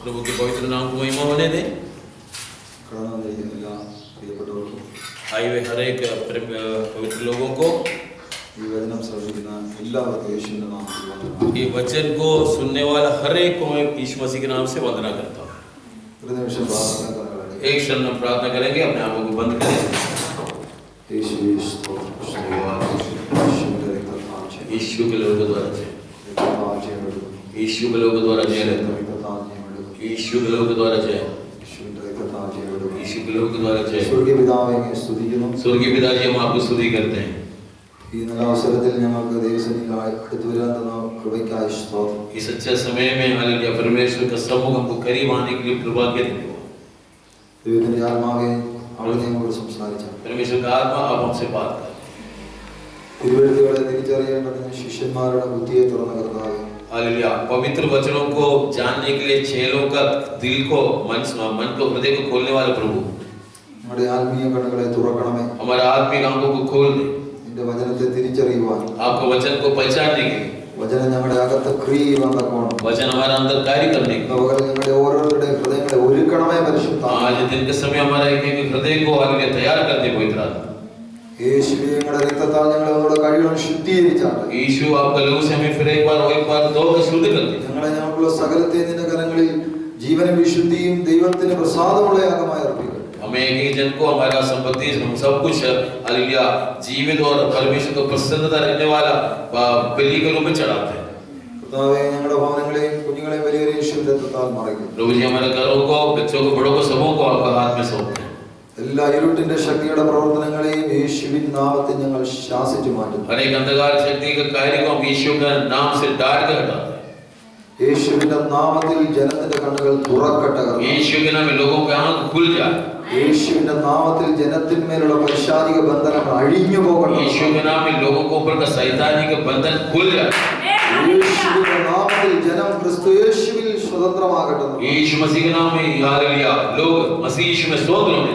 प्रभु के पवित्र नाम को महिमा होने दें। आए हुए हर एक पवित्र लोगों को ये वचन को सुनने वाला हर एक को मैं यीशु मसीह के नाम से वंदना करता हूँ। एक क्षण हम प्रार्थना करेंगे, अपने आंखों को बंद करें। यीशु के लोगों के द्वारा जय, यीशु के लोगों के द्वारा जय रहता है, यीशु के लोगों के द्वारा जय, यीशु के लोगों के द्वारा जय। स्वर्गीय पिताजी, हम आपको स्तुति करते हैं इस अच्छे समय में। हालेलुया, परमेश्वर का सम्मुख हमको करीब आने के लिए कृपा के देते हो। परमेश्वर का आत्मा आप हमसे बात कर। हालेलुया, पवित्र वचनों को जानने के लिए चेलों का दिल को, मन को, हृदय को खोलने वाला प्रभु, हमारे आत्मिक आंखों को खोल दे, आपके वचन को पहचानने के लिए, वचन हमारे अंदर कार्य करने के लिए। आज दिन के समय हमारा एक एक हृदय को हालेलुया तैयार कर दे पवित्र आत्मा। यीशु आपका लहू से हमें फिर एक बार दो शुद्ध कर दे। जीवन विशुद्धिയും ദൈവത്തിന് പ്രസാദമുള്ള യാഗമായി അർപ്പിക്കുക। हमें एक जन को हमारा संपत्ति, हम सब कुछ हालेलुया जीवित और परमेश्वर को प्रसन्नता रखने वाला बलि के रूप में चढ़ाते हैं। കർത്താവേ, ഞങ്ങളുടെ ഭവനങ്ങളെയും കുഞ്ഞുങ്ങളെയും വലിയൊരു യേശുവിനാൽ മറയ്ക്കുക। प्रभु जी, हमारे घरों को, बच्चों को, बड़ों को, सबों को आपके हाथ में सौंपते हैं। എല്ലാ ഇരുട്ടിന്റെ ശക്തിയുടെ പ്രവർത്തനങ്ങളെയും യേശുവിൻ നാമത്തിൽ ഞങ്ങൾ ശാസിച്ചു മാറ്റുന്നു। हर एक अंधकार शक्ति के कार्य को हम यीशु के नाम से डांट कर हटाते हैं। യേശുവിന്റെ നാമത്തിൽ ജനത്തിന്റെ കണ്ണുകൾ തുറക്കട്ടെ। यीशु के नाम में लोगों की आंख खुल जाए। യേശുവിന്റെ നാമത്തിൽ ജനത്തിന്മേലുള്ള പൈശാചിക ബന്ധനങ്ങൾ അഴിഞ്ഞു പോകട്ടെ। यीशु के नाम में लोगों के ऊपर का शैतानी के बंधन खुल जाए। യേശുവിന്റെ നാമത്തിൽ ജനം ക്രിസ്തു യേശുവിൽ സ്വതന്ത്രമാകട്ടെ। यीशु मसीह के नाम में हालेलुया लोग मसीह यीशु में स्वतंत्र होने।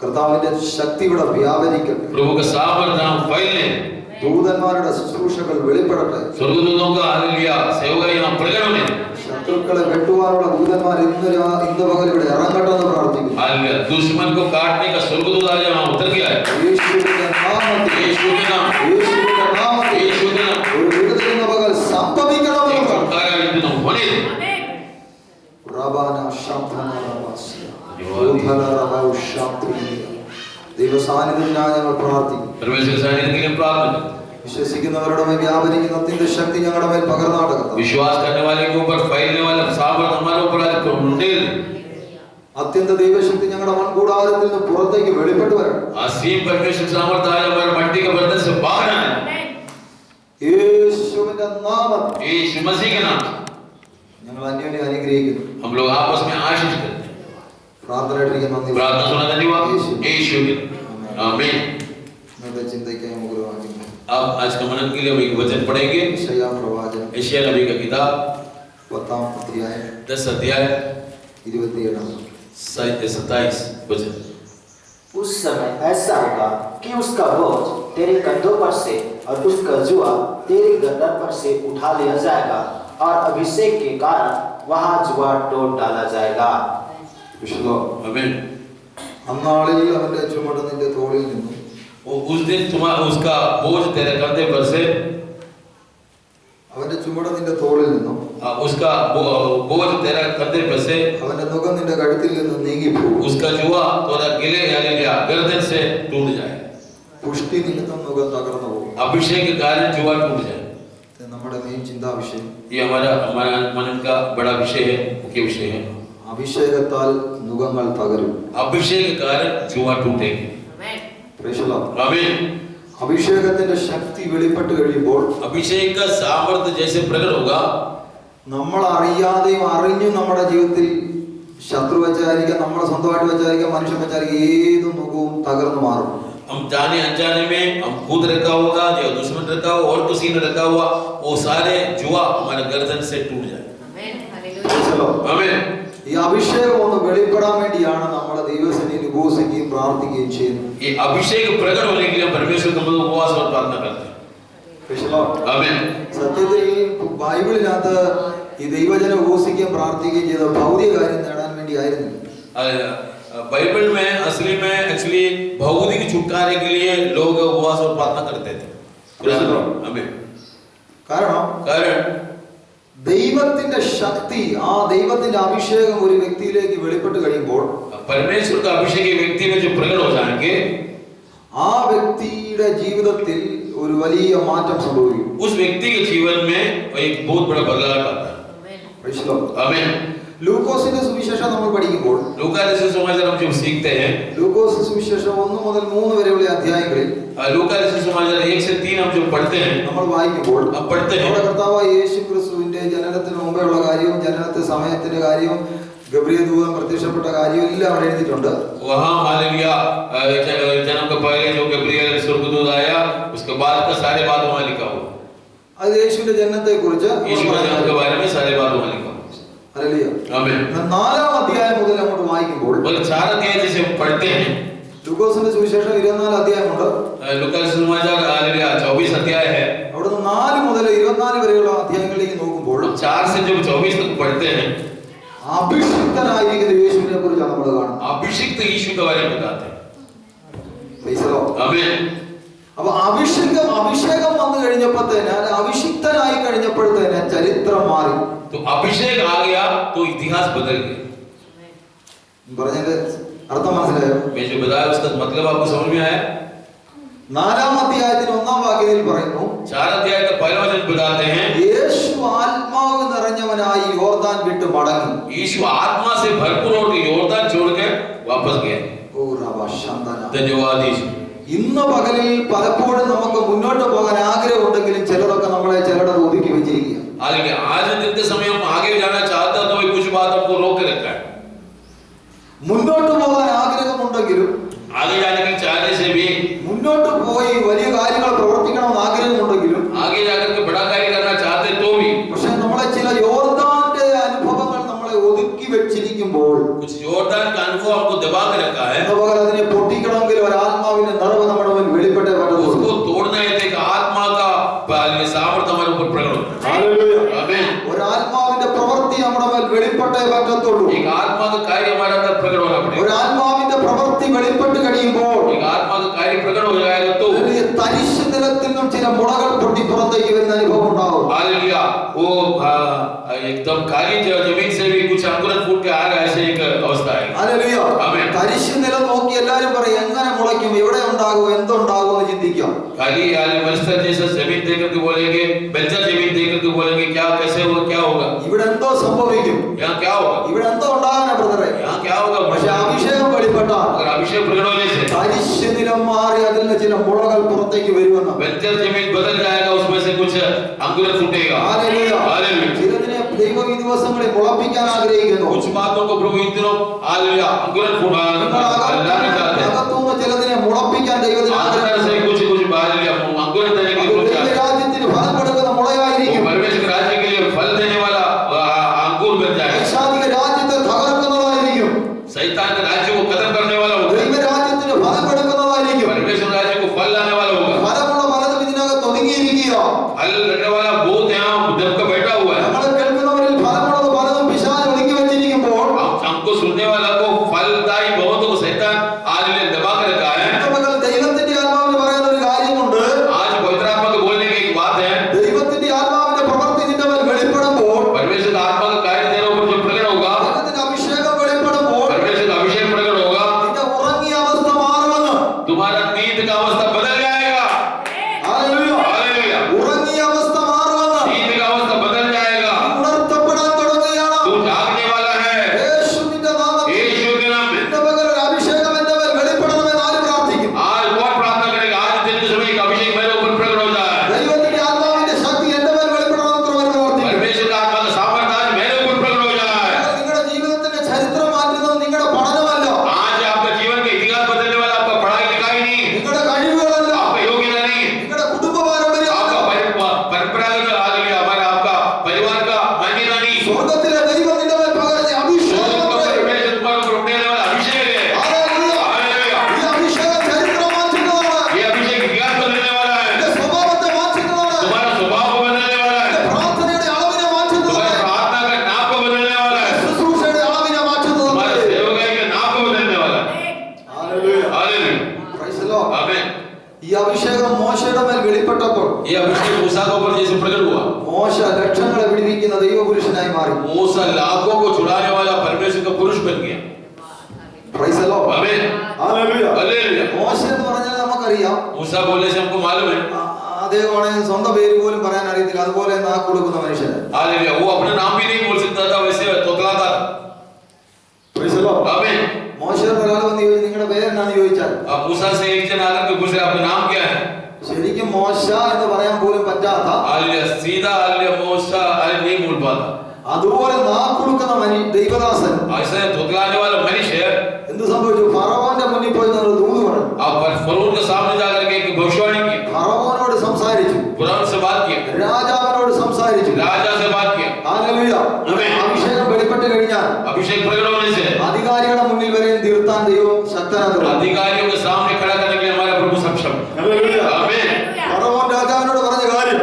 കർത്താവിന്റെ ശക്തി ഇവിടെ വ്യാപരിക്കട്ടെ। प्रभु का सामर्थ्य नाम फैलने। ദൂതന്മാരുടെ ശുശ്രൂഷകൾ വെളിപ്പെടട്ടെ। സ്വർഗ്ഗദൂതों का हालेलुया सेवकाई यहाँ प्रकट होने। ശത്രുക്കളെ വെട്ടുവാനുള്ള ദൂതന്മാർ ഇന്ന് പകൽ ഇവിടെ ഇറങ്ങട്ടെ എന്ന് പ്രാർത്ഥിക്കുന്നു। हालेलुया, दुश्मन को काटने का स्वर्गदूत आज यहाँ उतर गया है। യേശുവിന്റെ നാമത്തിൽ, യേശുവിന്റെ നാമത്തിൽ, യേശുവിന്റെ നാമത്തിൽ, യേശുവിന്റെ നാമത്തിൽ ഒരു വിടുതൽ ഇന്ന് പകൽ സംഭവിക്കണം എന്ന് പ്രാർത്ഥിക്കുന്നു। ആമേൻ। റബാന ശബ്ദന റബാസ്യ ഉദ്ഭല റബൗ ശബ്ദിനി ദൈവ സാന്നിധ്യത്തിനായി ഞങ്ങൾ പ്രാർത്ഥിക്കുന്നു। परमेश्वर सानिध्य के लिए प्रार्थना। വിശ്വസിക്കുന്നവരുടെ മേൽ വ്യാപരിക്കുന്ന അത്യന്ത ശക്തി ഞങ്ങളുടെ മേൽ പകർന്നാട്ടെ। विश्वास करने वाले के ऊपर फैलने वाला सामर्थ्य हमारे ऊपर आज उंडेल। അത്യന്ത ദൈവശക്തി ഞങ്ങളുടെ മൺകൂടാരത്തിൽ നിന്ന് പുറത്തേക്ക് വെളിപ്പെട്ടു വരണം। असीम परमेश्वर सामर्थ्य आज हमारे मट्टी के बर्तन से बाहर आए। യേശുവിന്റെ നാമത്തിൽ, यीशु मसीह के नाम ഞങ്ങൾ അന്യോന്യം അനുഗ്രഹിക്കുന്നു। हम लोग आपस में आशीष करते हैं। प्रार्थना सुना धन्यवाद यीशु के आमीन। अब आज का मनन के लिए हम एक वचन पढ़ेंगे। यशायाह प्रवाचन, यशायाह नबी का किताब 10 अध्याय 27 वचन। उस समय ऐसा होगा कि उसका बोझ तेरे कंधों पर से और उसका जुआ तेरी गर्दन पर से उठा लिया जाएगा और अभिषेक के कारण वहां जुआ तोड़ डाला जाएगा। आमीन। അന്നാളിൽ അവന്റെ ചുമട് നിന്റെ തോളിൽ നിന്നും, उस दिन तुम्हारा उसका बोझ तेरे कंधे पर से, അവന്റെ ചുമട് നിന്റെ തോളിൽ നിന്നും, उसका बोझ तेरे कंधे पर से, അവന്റെ നുകം നിന്റെ കഴുത്തിൽ നിന്ന് നീങ്ങിപ്പോകും। उसका जुआ तेरा गिले हालेलुया गर्दन से टूट जाए। പുഷ്ടി നിമിത്തം നുകം തകർന്നു പോകും। अभिषेक के कारण जुआ टूट जाए। നമ്മുടെ മെയിൻ ചിന്താ വിഷയം, ये हमारा मन का बड़ा विषय है, मुख्य विषय है। അഭിഷേകത്താൽ നുകങ്ങൾ തകരും। अभिषेक के कारण जुआ टूटेगी। आमीन। അഭിഷേകത്തിന്റെ ശക്തി വെളിപ്പെട്ട് കഴിയുമ്പോൾ, अभिषेक का सामर्थ्य जैसे प्रकट होगा, നമ്മൾ അറിയാതെയും അറിഞ്ഞും നമ്മുടെ ജീവിതത്തിൽ ശത്രു വെച്ചായിരിക്കാം, നമ്മളെ സ്വന്തമായിട്ട് വെച്ചായിരിക്കാം, മനുഷ്യൻ വെച്ചായിരിക്കാം, ഏത് നുകവും തകർന്നു മാറും। हम जाने अनजाने में हम खुद रखा होगा या दुश्मन रखा हुआ और किसी ने रखा हुआ, वो सारे जुआ हमारे गर्दन से टूट जाए। आमीन। ഈ അഭിഷേകം ഒന്ന് വെളിപ്പെടാൻ വേണ്ടിയാണ് നമ്മുടെ ദൈവസന്നിധിയിൽ ഉപവസിക്കുകയും പ്രാർത്ഥിക്കുകയും ചെയ്യുന്നത്। ये अभिषेक प्रकट होने के लिए परमेश्वर का उपवास और प्रार्थना करते हैं। आमीन। സത്യത്തിൽ ബൈബിളിനകത്ത് ഈ ദൈവജനം ഉപവസിക്കുകയും പ്രാർത്ഥിക്കുകയും ചെയ്ത ഭൗതിക കാര്യം നേടാൻ വേണ്ടി ആയിരുന്നില്ല. बाइबल में असली में एक्चुअली भौतिक छुटकारे के लिए लोग उपवास और प्रार्थना करते थे. കാരണം ദൈവത്തിന്റെ ശക്തി, ആ ദൈവത്തിന്റെ അഭിഷേകം ഒരു വ്യക്തിയിലേക്ക് വെളിപ്പെട്ട് കഴിയുമ്പോൾ परमेश्वर का अभिषेक एक व्यक्ति में जो प्रकट हो जाएंगे, ആ വ്യക്തിയുടെ ജീവിതത്തിൽ ഒരു വലിയ മാറ്റം സംഭവിക്കും. उस व्यक्ति के जीवन में एक बहुत बड़ा बदलाव आता है. आमीन. ലൂക്കോസിന്റെ സുവിശേഷം നമ്മൾ പഠിക്കുമ്പോൾ लूका रचित सुसमाचार हम जब सीखते हैं, ലൂക്കോസ് സുവിശേഷം 1 മുതൽ 3 വരെയുള്ള അധ്യായങ്ങളിൽ लूका रचित सुसमाचार 1 से 3 हम जब पढ़ते हैं, നമ്മൾ വായിക്കുമ്പോൾ हम पढ़ते हैं നമ്മുടെ കർത്താവായ യേശുക്രിസ്തുവിന്റെ ജനനത്തിന് മുമ്പേയുള്ള കാര്യവും ജനനത്തെ സമയത്തിന്റെ കാര്യവും ഗബ്രിയേൽ ദൂതൻ പ്രത്യക്ഷപ്പെട്ട കാര്യവും എല്ലാം അവിടെ എഴുതിയിട്ടുണ്ട്. वहां हालेलुया जन्म के पहले जो गब्रिएल स्वर्गदूत आया, उसके बाद का सारे बात वहां लिखा हुआ. അത് യേശുവിന്റെ ജനനത്തെ കുറിച്ച് यीशु के जन्म के बारे में सारे बात वहां लिखा हुआ. ഹല്ലേലൂയ. आमीन. 4-ാം അധ്യായം മുതൽ അങ്ങോട്ട് വായിക്കുമ്പോൾ 4 अध्याय जैसे पढ़ते हैं, ലൂക്കോസിന്റെ സുവിശേഷം 24 അധ്യായമുണ്ട്. लूका सुसमाचार हालेलुया 24 अध्याय है. അവിടുന്ന് 4 മുതൽ 24 വരെയുള്ള അധ്യായങ്ങളിലേക്ക് നോക്കുമ്പോൾ 4 से जब 24 तक पढ़ते हैं, അഭിഷിക്തനായിരിക്കുന്ന യേശുവിനെ കുറിച്ചാണ് നമ്മൾ കാണുന്നത്. अभिषिक्त यीशु के बारे में बताते हैं. Praise the Lord. आमीन. അപ്പൊ അഭിഷേകം വന്നു കഴിഞ്ഞപ്പോഴത്തേന്, അഭിഷിക്തനായി കഴിഞ്ഞപ്പോഴത്തേന് ചരിത്രം മാറി. तो अभिषेक आ गया तो इतिहास बदल गया. പറഞ്ഞതിന്റെ അർത്ഥം മനസ്സിലായോ? मैं जो बताया उसका मतलब आपको समझ में आया? 4-ാം അധ്യായത്തിൽ 1-ാം വാക്യത്തിൽ പറയുന്നു, 4 अध्याय का पहला वचन बताते हैं, യേശു ആത്മാവ് നിറഞ്ഞവനായി യോർദാൻ വിട്ട് മടങ്ങി. यीशु आत्मा से भरपूर होकर योर्दान छोड़ के वापस गया. ഓ റബ ശന്തന. धन्यवाद यीशु. ഇന്ന് പകലിൽ പലപ്പോഴും നമുക്ക് മുന്നോട്ട് പോകാൻ ആഗ്രഹമുണ്ടെങ്കിലും ചിലരൊക്കെ നമ്മളെ ചിലടത്ത് ഒതുക്കി വെച്ചിരിക്കുക. हालांकि आज दिन के समय हम आगे जाना चाहते हैं तो भी कुछ बात हमको रोक के रखा है. മുന്നോട്ട് പോകാൻ ആഗ്രഹമുണ്ടെങ്കിലും आगे जाने के चाहने से भी, മുന്നോട്ട് പോയി വലിയ കാര്യങ്ങൾ പ്രവർത്തിക്കണമെന്ന് ആഗ്രഹമുണ്ടെങ്കിലും आगे जाकर के बड़ा कार्य करना चाहते तो भी, പക്ഷെ നമ്മളെ ചില യോർദാന്റെ അനുഭവങ്ങൾ നമ്മളെ ഒതുക്കി വെച്ചിരിക്കുമ്പോൾ कुछ योर्दान का अनुभव हमको दबा के रखा है. ഇന്ന് പകൽ അതിനെ പൊട്ടിക്കണമെങ്കിൽ ഒരു ആത്മാവിന്റെ നിറവ് നമ്മുടെ മുന്നിൽ വെളിപ്പെട്ടേ പറ്റത്തുള്ളൂ. उसको तोड़ना है तो एक आत्मा का सामर्थ्य हमारे ऊपर प्रकट होता है. ഹല്ലേലൂയ. आमीन. ഒരു ആത്മാവിന്റെ പ്രവൃത്തി നമ്മുടെ മേൽ വെളിപ്പെട്ടേ പറ്റത്തുള്ളൂ. एक आत्मा का कार्य हमारे अंदर प्रकट होना ഒരു पड़ेगा. ആത്മാവിന്റെ പ്രവൃത്തി വെളിപ്പെട്ട് കഴിയുമ്പോൾ एक आत्मा का कार्य प्रकट हो जाएगा तो വലിയ തരിശ് നിലത്തിൽ നിന്നും ചില മുളകൾ പൊട്ടി പുറത്തേക്ക് വരുന്ന അനുഭവം ഉണ്ടാവും. हालेलुया, वो एकदम खाली जमीन से भी कुछ अंकुरन फूट के आ रहा है, ऐसे एक अवस्था है. ഹല്ലേലൂയ. ആമേൻ. തരിശ് നിലം നോക്കി എല്ലാരും പറയും എങ്ങനെ മുളയ്ക്കും, എവിടെ ഉണ്ടാകും, എന്തുണ്ടാകും എന്ന് ചിന്തിക്കാം. खाली मस्तर जैसा जमीन देख करके बोलेंगे, बंजर जमीन देख करके बोलेंगे क्या कैसे होगा, क्या होगा, ഇവിടെ എന്തോ സംഭവിക്കും, यहाँ क्या होगा, ഇവിടെ എന്തോ ഉണ്ടാകാനാ ബ്രദറെ. यहाँ क्या होगा. പക്ഷെ അഭിഷേകം വെളിപ്പെട്ടാൽ अगर अभिषेक प्रकट होने से തരിശ് നിലം മാറി അതിൽ നിന്ന് ചില മുളകൾ പുറത്തേക്ക് വരുമെന്ന്. बंजर जमीन बदल जाएगा, उसमें से कुछ अंकुरन फूटेगा. ഹല്ലേലൂയ. हालेलुया. ചിലതിനെ ദൈവം ഈ ദിവസങ്ങളിൽ മുളപ്പിക്കാൻ ആഗ്രഹിക്കുന്നു. कुछ बातों को प्रभु इन दिनों हालेलुया अंकुरन फूटाना चाहते हैं. അകത്തുനിന്ന് ചിലതിനെ മുളപ്പിക്കാൻ ദൈവത്തിന് आज तरह से कुछ हालेलुया अंकुरन देने की कोशिश है. രാജ്യത്തിന് ഫലം കൊടുക്കുന്ന മുളയായിരിക്കും. परमेश्वर राज्य के लिए फल देने वाला अंकुर बन जाएगा. പൈശാചിക രാജ്യത്തെ തകർക്കുന്നതായിരിക്കും. शैतान के राज्य को खत्म करने वाला होगा. ദൈവരാജ്യത്തിന് ഫലം കൊടുക്കുന്നതായിരിക്കും. परमेश्वर राज्य को फल लाने वाला होगा. ഫലമുള്ള പലതും ഇതിനകത്ത് ഒതുങ്ങിയിരിക്കുക. फल लगने वाला बहुत यहाँ दबकर बैठा हुआ है. നമ്മളെ കേൾക്കുന്നവരിൽ ഫലമുള്ളത് പലതും പിശാച് ഒതുക്കി വെച്ചിരിക്കുമ്പോൾ हमको सुनने वाला को फलदायी बहुतों को शैतान आज ले दबा कर रखा है. ഇന്ന് ദൈവത്തിന്റെ ആത്മാവിന് പറയുന്ന ഒരു കാര്യമുണ്ട്. आज पवित्र आत्मा को बोलने की एक बात है. ദൈവത്തിന്റെ ആത്മാവിന്റെ പ്രവൃത്തി നിന്റെ മേൽ വെളിപ്പെടുമ്പോൾ, परमेश्वर का आत्मा का कार्य तेरे ऊपर जो प्रकट होगा, ദൈവത്തിന്റെ അഭിഷേകം വെളിപ്പെടുമ്പോൾ, परमेश्वर का अभिषेक प्रकट होगा, നിന്റെ मूसा लाखों को छुड़ाने वाला परमेश्वर का पुरुष बन गया। Praise the Lord. आमीन, Hallelujah. हालेलुया। മോശെ എന്ന് പറഞ്ഞാൽ നമുക്കറിയാം, मूसा बोलने से हमको मालूम है, അദ്ദേഹമാണ് സ്വന്തം പേര് പോലും പറയാൻ അറിയത്തില്ല, അതുപോലെ നാക്ക് കൊടുക്കുന്ന മനുഷ്യൻ. हालेलुया। वो अपना नाम भी नहीं बोल सकता था, वैसे तोतलाता था। Praise the Lord. आमीन। മോശയോട് ഒരാൾ വന്ന് ചോദിച്ചു, നിങ്ങളുടെ പേരെന്നാന്ന് ചോദിച്ചാൽ, अब मूसा से एक जन आकर के पूछ रहा, आपका नाम क्या है? ശരിക്കും മോശ എന്ന് പറയാൻ പോലും പറ്റാത്ത, हालेलुया, सीधा हालेलुया मूसा नहीं बोल पाता। അതുപോലെ നാക്ക് കൊടുക്കുന്ന ദൈവദാസൻ ऐसे तोतलाने वाला मनुष्य എന്ത് സംഭവിച്ചു? ഫറവോന്റെ മുന്നിൽ പോയി നമ്മൾ ദൂത് പറഞ്ഞു. आप फरोन के सामने जाकर के एक भविष्यवाणी की, ഫറവോനോട് സംസാരിച്ചു, कुरान से बात किया, രാജാവിനോട് സംസാരിച്ചു. राजा से बात किया। ഹല്ലേലൂയ. അഭിഷേകം വെളിപ്പെട്ട് കഴിഞ്ഞാൽ अभिषेक प्रकट होने से അധികാരികളുടെ മുന്നിൽ വരെ തീർത്താൻ ദൈവം ശക്തനാണ്. अधिकारियों के सामने खड़ा करने के लिए हमारा प्रभु सक्षम है। ഹല്ലേലൂയ. आमीन। ഫറവോൻ രാജാവിനോട് പറഞ്ഞ കാര്യം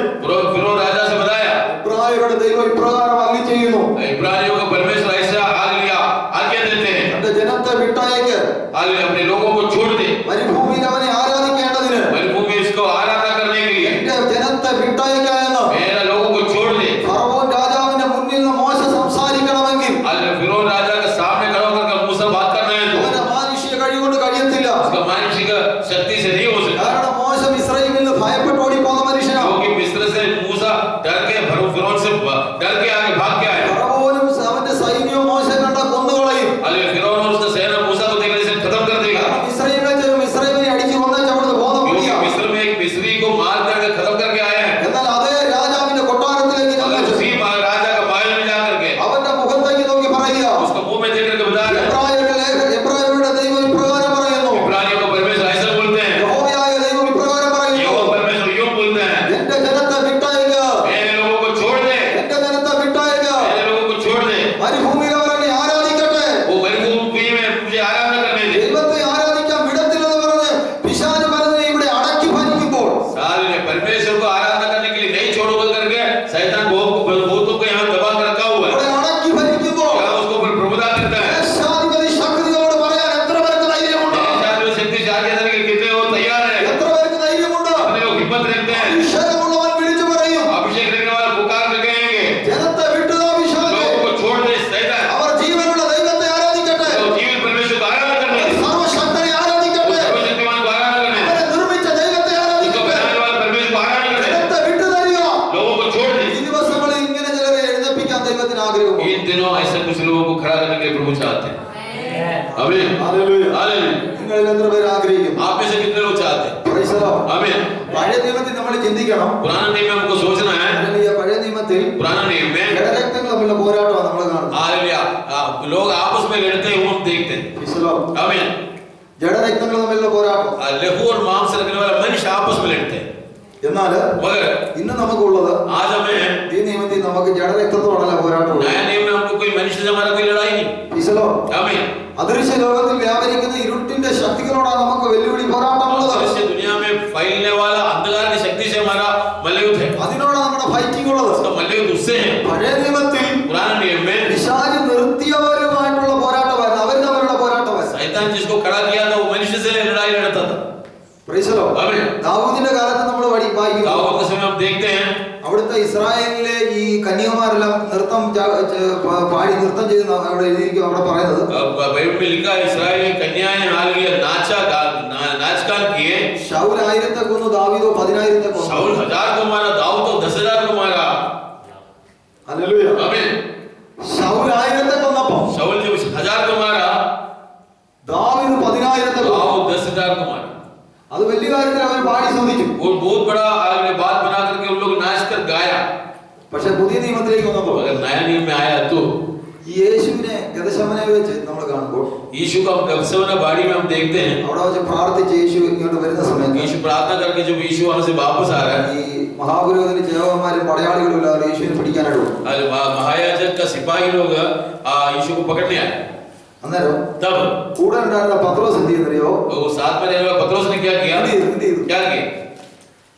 फिरौन राजा से बताया, ഇബ്രാഹിമരുടെ ദൈവം ഇപ്രകാരം അരുളി ചെയ്യുന്നു, इब्रानियों का परमेश्वर ऐसा हालेलुया आज्ञा देते हैं, തന്റെ ജനത്തെ വിട്ടയക്ക്, हालेलुया अपने लोगों को छोड़ दे, മരുഭൂമിയിൽ അവനെ ആരാധിക്കേണ്ടതിന് मरुभूमि इसको आराधना करने के लिए എന്റെ ജനത്തെ വിട്ടയക്ക എന്ന് मेरा लोगों को छोड़ दे। ഫറവോൻ രാജാവിന്റെ മുന്നിൽ നിന്ന് മോശ സംസാരിക്കണമെങ്കിൽ हालेलुया फिरौन राजा के सामने खड़ा होकर मूसा बात करना है तो അവന്റെ മാനുഷിക കഴിവുകൊണ്ട് കഴിയത്തില്ല. उसका मानसिक शक्ति से नहीं हो सकता, കാരണം മോശ മിസ്രയീമിൽ നിന്ന് ഭയപ്പെട്ട് ഓടിപ്പോന്ന മനുഷ്യനാണ്. क्योंकि मिस्र से मूसा डर के फिरौन से डर के आगे भाग के आया। ഫറവോനും അവന്റെ സൈന്യവും മോശ കണ്ട കൊന്നുകളയും. हालेलुया फिरौन और उसका सेना मूसा को देखने से खत्म कर देगा, മിസ്രയീമിനെ അടിച്ചു കൊന്നേച്ച് അവിടുന്ന് ബോധം क्योंकि പിടിക്കുക. मिस्र में एक मिस्री को मार करके खत्म करके आया है। എന്നാൽ അതേ രാജാവിന്റെ കൊട്ടാരത്തിലേക്ക് अगर ചെന്ന് उसी राजा का महल में जाकर के അവന്റെ മുഖത്തേക്ക് നോക്കി പറയുക, उसका मुंह में देख करके बता रहा है, എബ്രായരുടെ ദൈവം ഇപ്രകാരം പറയുന്നു, इब्रानियों को परमेश्वर ऐसा बोलते हैं, യഹോവയായ ദൈവം ഇപ്രകാരം പറയുന്നു, यहोवा परमेश्वर यूं बोलते हैं, എന്റെ ജനത്തെ വിട്ടയക്ക, मेरे लोगों को छोड़ दे, എന്റെ ജനത്തെ വിട്ടയക്ക, मेरे लोगों को छोड़ दे, മരുഭൂമിയിൽ അവരെന്നെ ആരാധിക്കട്ടെ. वो मरुभूमि में मुझे आराधना करने दे। ദൈവത്തെ ആരാധിക്കാൻ വിടത്തില്ലെന്ന് പറഞ്ഞ് പിശാച് പലതിനെ ഇവിടെ അടക്കി ഭരിക്കുമ്പോൾ सारे ने परमेश्वर को आराधना करने के लिए नहीं छोड़ो करके शैतान बहुतों को यहाँ दबा कर रखा हुआ है, ഇവിടെ അടക്കി ഭരിക്കുമ്പോൾ क्या उसको ऊपर प्रभुता करता है। ദേശാധിപതി ശക്തിയോട് പറയാൻ എത്ര പേർക്ക് ധൈര്യമുണ്ട്? शक्ति से आगे देने के लिए कितने वो तैयार है, എത്ര പേർക്ക് ധൈര്യമുണ്ട്? कितने लोग हिम्मत रखते हैं। അഭിഷേകമുള്ളവൻ വിളിച്ചു പറയും, अभिषेक रखने वाला पुकार कर कहेंगे, ജനത്തെ വിട്ടുക പിശാച്, लोगों को छोड़ दे शैतान, അവർ ജീവനുള്ള ദൈവത്തെ ആരാധിക്കട്ടെ, तो जीवन परमेश्वर को आराधना करने दे, സർവശക്തനെ ആരാധിക്കട്ടെ, सर्वशक्तिमान को आराधना करने दे, അവരെ നിർമ്മിച്ച ദൈവത്തെ उसको ആരാധിക്കട്ടെ, बनाने वाले परमेश्वर को आराधना करने दे, ജനത്തെ വിട്ടു തരിക. लोगों को छोड़ दे। ഈ ദിവസങ്ങളിൽ ഇങ്ങനെ ചിലരെ എഴുന്നേൽപ്പിക്കാൻ ദൈവത്തിന് ആഗ്രഹമുണ്ട്. इन दिनों ऐसे कुछ लोगों को खड़ा करने के लिए प्रभु चाहते हैं। आमीन, ഹല്ലേലൂയ. हालेलुया। നിങ്ങളിൽ എത്ര പേര് ആഗ്രഹിക്കുന്നു? आप में से कितने लोग चाहते हैं? Praise the Lord. आमीन। പഴയ നിയമത്തിൽ നമ്മൾ ചിന്തിക്കണം. पुराना नियम में हमको सोचना है, ഹല്ലേലൂയ. പഴയ നിയമത്തിൽ पुराना नियम में ജഡരക്തങ്ങൾ തമ്മിലുള്ള പോരാട്ടമാണ് നമ്മൾ കാണുന്നത്. हालेलुया लोग आपस में लड़ते हैं, वो हम देखते हैं। Praise the Lord. आमीन। ജഡരക്തങ്ങൾ തമ്മിലുള്ള പോരാട്ടം. लहू और मांस रखने वाला मनुष्य आपस में लड़ते हैं, എന്നാൽ मगर ഇന്ന് നമുക്കുള്ളത് आज हमें ഈ നിയമത്തിൽ നമുക്ക് ജഡരക്തത്തോടല്ല പോരാട്ടമുള്ളത്. नया नियम में हमको कोई मनुष्य से हमारा कोई लड़ाई नहीं। Praise the Lord. आमीन। അദൃശ്യ ലോകത്തിൽ വ്യാപരിക്കുന്ന ഇരുട്ടിന്റെ ശക്തികളോടാണ് നമുക്ക് വെല്ലുവിളി പോരാട്ടമുള്ളത്. मनुष्य दुनिया में फैलने वाला अंधकार की शक्ति से हमारा मल्लयुद्ध है, അതിനോടാണ് നമ്മുടെ ഫൈറ്റിംഗ് ഉള്ളത്. उसका मल्लयुद्ध उससे है। പഴയ നിയമത്തിൽ पुराने नियम में പിശാച് നിർത്തിയവരുമായിട്ടുള്ള പോരാട്ടമായിരുന്നു, അവർ തമ്മിലുള്ള പോരാട്ടമായിരുന്നു. शैतान जिसको खड़ा किया था वो मनुष्य से लड़ाई लड़ता था। Praise the Lord. आमीन। ദാവീദിന്റെ കാലത്ത് നമ്മൾ വായിക്കുന്നു, दाऊद के समय हम देखते हैं അവിടുത്തെ ഇസ്രായേലിലെ ഈ കന്യകമാരെല്ലാം നൃത്തം പാടി നൃത്തം ചെയ്ത് അവിടെ എഴുതിയിരിക്കും. അവിടെ പറയുന്നത് बाइबल में लिखा है इस्राएली कन्याएं हालेलुया नाच गान किए, ശൗൽ 1000 കൊന്നു, ദാവീദോ 10,000 കൊന്നു. शाऊल 1000 को मारा, दाऊद तो 10,000 को मारा। ഹല്ലേലൂയ. आमीन। ശൗൽ 1000 കൊന്നപ്പോ शाऊल जब 1000 को मारा, ദാവീദ് 10,000 കൊന്നു. दाऊद 10,000 को मारा। അത് വലിയ കാര്യത്തിൽ അവർ പാടി സ്തുതിച്ചു. वो बहुत बड़ा बात बना करके उन लोग नाच कर गाया। പക്ഷെ പുതിയ നിയമത്തിലേക്ക് വന്നപ്പോൾ अगर नया नियम में आया तो ഈ യേശുവിനെ ഗെത്സമനയിൽ വെച്ച് നമ്മൾ കാണുമ്പോൾ यीशु का गethsemane बाड़ी में हम देखते हैं, അവിടെ വെച്ച് പ്രാർത്ഥിച്ച് യേശു ഇങ്ങോട്ട് വരുന്ന സമയത്ത് यीशु प्रार्थना करके जब यीशु वहां से वापस आ रहा है, ഈ മഹാപുരോഹിതന് ചേവന്മാരും പടയാളികളും ഇല്ലാതെ യേശുവിനെ പിടിക്കാനായിട്ട് വന്നു. महायाजक का सिपाही लोग यीशु को पकड़ने आए। അന്നേരം तब കൂടെ ഉണ്ടായിരുന്ന പത്രോസ് എന്ത് ചെയ്യുന്നറിയോ? वो साथ में रहने वाला पतरस ने क्या किया? क्या किया?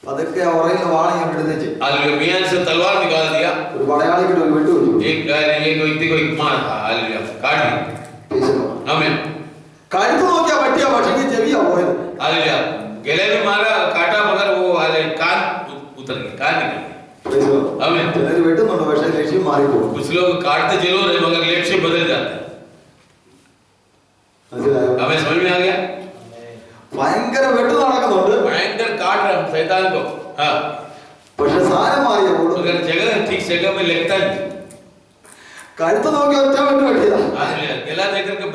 പതുക്കെ ഉറയിൽ വാളി ഞാൻ എടുത്തേച്ച് हालेलुया मियां से तलवार निकाल दिया, ഒരു പടയാളിക്കിട്ട് ഒരു വെട്ടു വെച്ചു. एक व्यक्ति को एक मार हालेलुया काट दिया। आमीन। കഴുത്ത് നോക്കിയാ പറ്റിയാ, പക്ഷേ ചെവിയാ പോയത്. हालेलुया गले में मारा काटा, मगर वो कान उतर गया, कान निकल गया। आमीन। ചിലര് വെട്ടുന്നുണ്ട്, പക്ഷേ ലക്ഷ്യം മാറിപ്പോകും. कुछ लोग काटते जरूर है मगर लक्ष्य बदल जाता है। മനസ്സിലായോ? हमें समझ में आ गया? ഭയങ്കര വെട്ട് നടക്കുന്നുണ്ട്, भयंकर काट रहा है शैतान को, हाँ, പക്ഷെ സാധനം മാറിയപ്പോൾ मगर जगह ठीक जगह में लगता नहीं। കഴുത്ത് നോക്കി ഒറ്റ വെട്ട് വെട്ടിയതാ, गला देकर के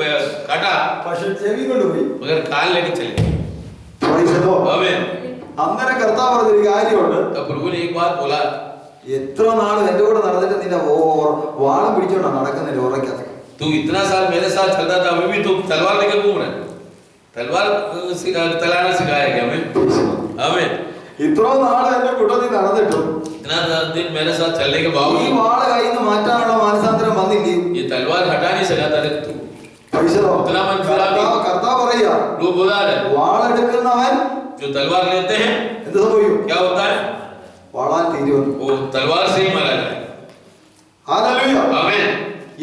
काटा പക്ഷെ ചെവി കൊണ്ടുപോയി. मगर कान लेके चले। ആമേൻ. അന്നേരം കർത്താവ് പറഞ്ഞൊരു കാര്യമുണ്ട്. तो प्रभु ने एक बात बोला, എത്ര നാളും എന്റെ കൂടെ നടന്നിട്ട് നിന്റെ വാളും പിടിച്ചോണ്ടാ നടക്കുന്നില്ല ഉറക്കാതെ. तू इतना साल मेरे साथ चलता था, अभी भी तू तलवार लेकर घूम रहा है। तलवार चलाना सिखाया क्या हमें? हमें ഇത്ര നാള് എന്റെ കൂട്ടത്തിൽ നടന്നിട്ടും इतना दिन मेरे साथ चलने के ഈ बावजूद വാള് കയ്യിൽ നിന്ന് മാറ്റാനുള്ള മാനസാന്തരം വന്നില്ലേ? ये तलवार हटा नहीं सका था तू। ഇतना കർത്താവ് പറയാ, വാളെടുക്കുന്നവൻ जो तलवार लेते हैं എന്ത് സംഭവിക്കും? क्या होता है? വാളാൽ തീരുവന്നു. वो तलवार से ही मारा जाए। ഹല്ലേലൂയ. आमीन।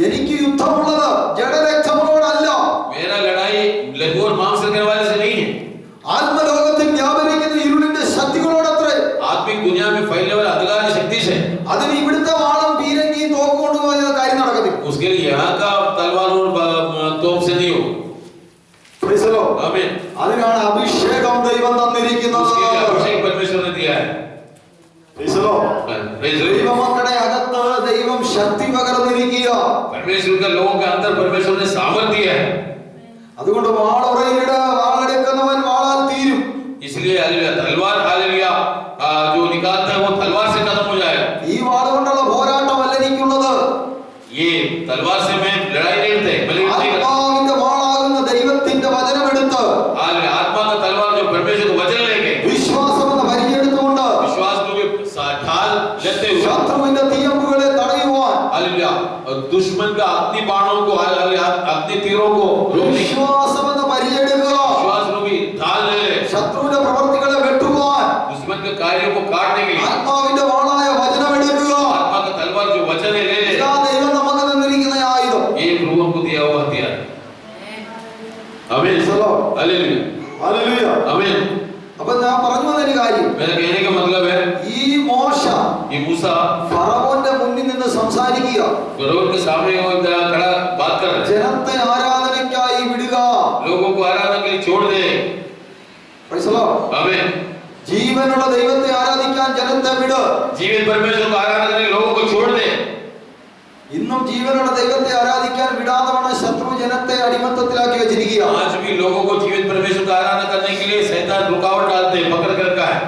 എനിക്ക് യുദ്ധമുള്ളത് ജഡരക്തങ്ങളോടല്ല, मेरा लड़ाई लहू और मांस करने वाले से नहीं है, ആത്മലോകത്തിൽ വ്യാപരിക്കുന്ന ഇരുളിന്റെ ശക്തികളോടത്രേ. आत्मिक दुनिया में फैलने वाले अंधकार की शक्ति से। അതിന് ഇവിടുത്തെ വാളും പീരങ്കിയും തോക്ക് കൊണ്ടുപോയ കാര്യം നടക്കത്തില്ല. उसके लिए यहाँ का तलवार और तोप से नहीं हो। आमीन। അതിനാണ് അഭിഷേകം ദൈവം തന്നിരിക്കുന്നത്. उसके लिए अभिषेक परमेश्वर ने दिया है। ദൈവമക്കളുടെ അകത്ത് ദൈവം ശക്തി പകർന്നിരിക്കുക. परमेश्वर के लोगों के अंदर परमेश्वर ने सामर्थ्य दिया है। അതുകൊണ്ട് വാളുറയിലിട, വാളെടുക്കുന്നവൻ വാളാൽ തീരും. इसलिए हालेलुया, तलवार हालेलुया जो निकालता है वो तलवार से खत्म हो जाएगा। ഈ വാൾ കൊണ്ടുള്ള പോരാട്ടമല്ല എനിക്കുള്ളത്. ये तलवार से मैं लड़ाई नहीं करते, बल्कि ആത്മാവിന്റെ വാളാകുന്ന ദൈവത്തിന്റെ വചനമെടുത്ത്, हालेलुया आत्मा का तलवार जो परमेश्वर का वचन लेके, വിശ്വാസം എന്ന പരിചയെടുത്തുകൊണ്ട് विश्वास को भी ढाल लेते हुए ശത്രുവിന്റെ തീയമ്പുകളെ തടയുവാൻ, हालेलुया दुश्मन का अपनी बाणों को हालेलुया अपने तीरों को रोकने, വിശ്വാസം എന്ന പരിചയെടുക്കുക, विश्वास को भी ढाल ले ले, ശത്രുവിന്റെ പ്രവൃത്തികളെ വെട്ടുവാൻ दुश्मन के कार्यों को काटने के लिए ആത്മാവിന്റെ വാളായ വചനമെടുക്കുക. आत्मा का तलवार जो वचन है ले ले। ഇതാ ദൈവം നമുക്ക് തന്നിരിക്കുന്ന ആയുധം. ये प्रभु हमको दिया हुआ हथियार। आमीन। हालेलुया। ഹല്ലേലൂയ. आमीन। അപ്പൊ ഞാൻ പറഞ്ഞു വന്നൊരു കാര്യം, मेरा कहने का मतलब है ഈ മോശ कि मूसा ഫറവോന്റെ മുന്നിൽ നിന്ന് സംസാരിക്കുക, फरोह के सामने वो खड़ा बात कर रहा है, ജനത്തെ ആരാധനയ്ക്കായി വിടുക. लोगों को आराधना के लिए छोड़ दे। Praise the Lord. आमीन। ജീവനുള്ള ദൈവത്തെ ആരാധിക്കാൻ ജനത്തെ വിട്. जीवित परमेश्वर को आराधना करने लोगों को छोड़ दे। ഇന്നും ജീവനുള്ള ദൈവത്തെ ആരാധിക്കാൻ വിടാതെ ശത്രു ജനത്തെ അടിമത്തത്തിലാക്കി വെച്ചിരിക്കുക. आज भी लोगों को जीवित परमेश्वर का आराधना करने के लिए शैतान रुकावट डालते हैं, पकड़ कर रखा है।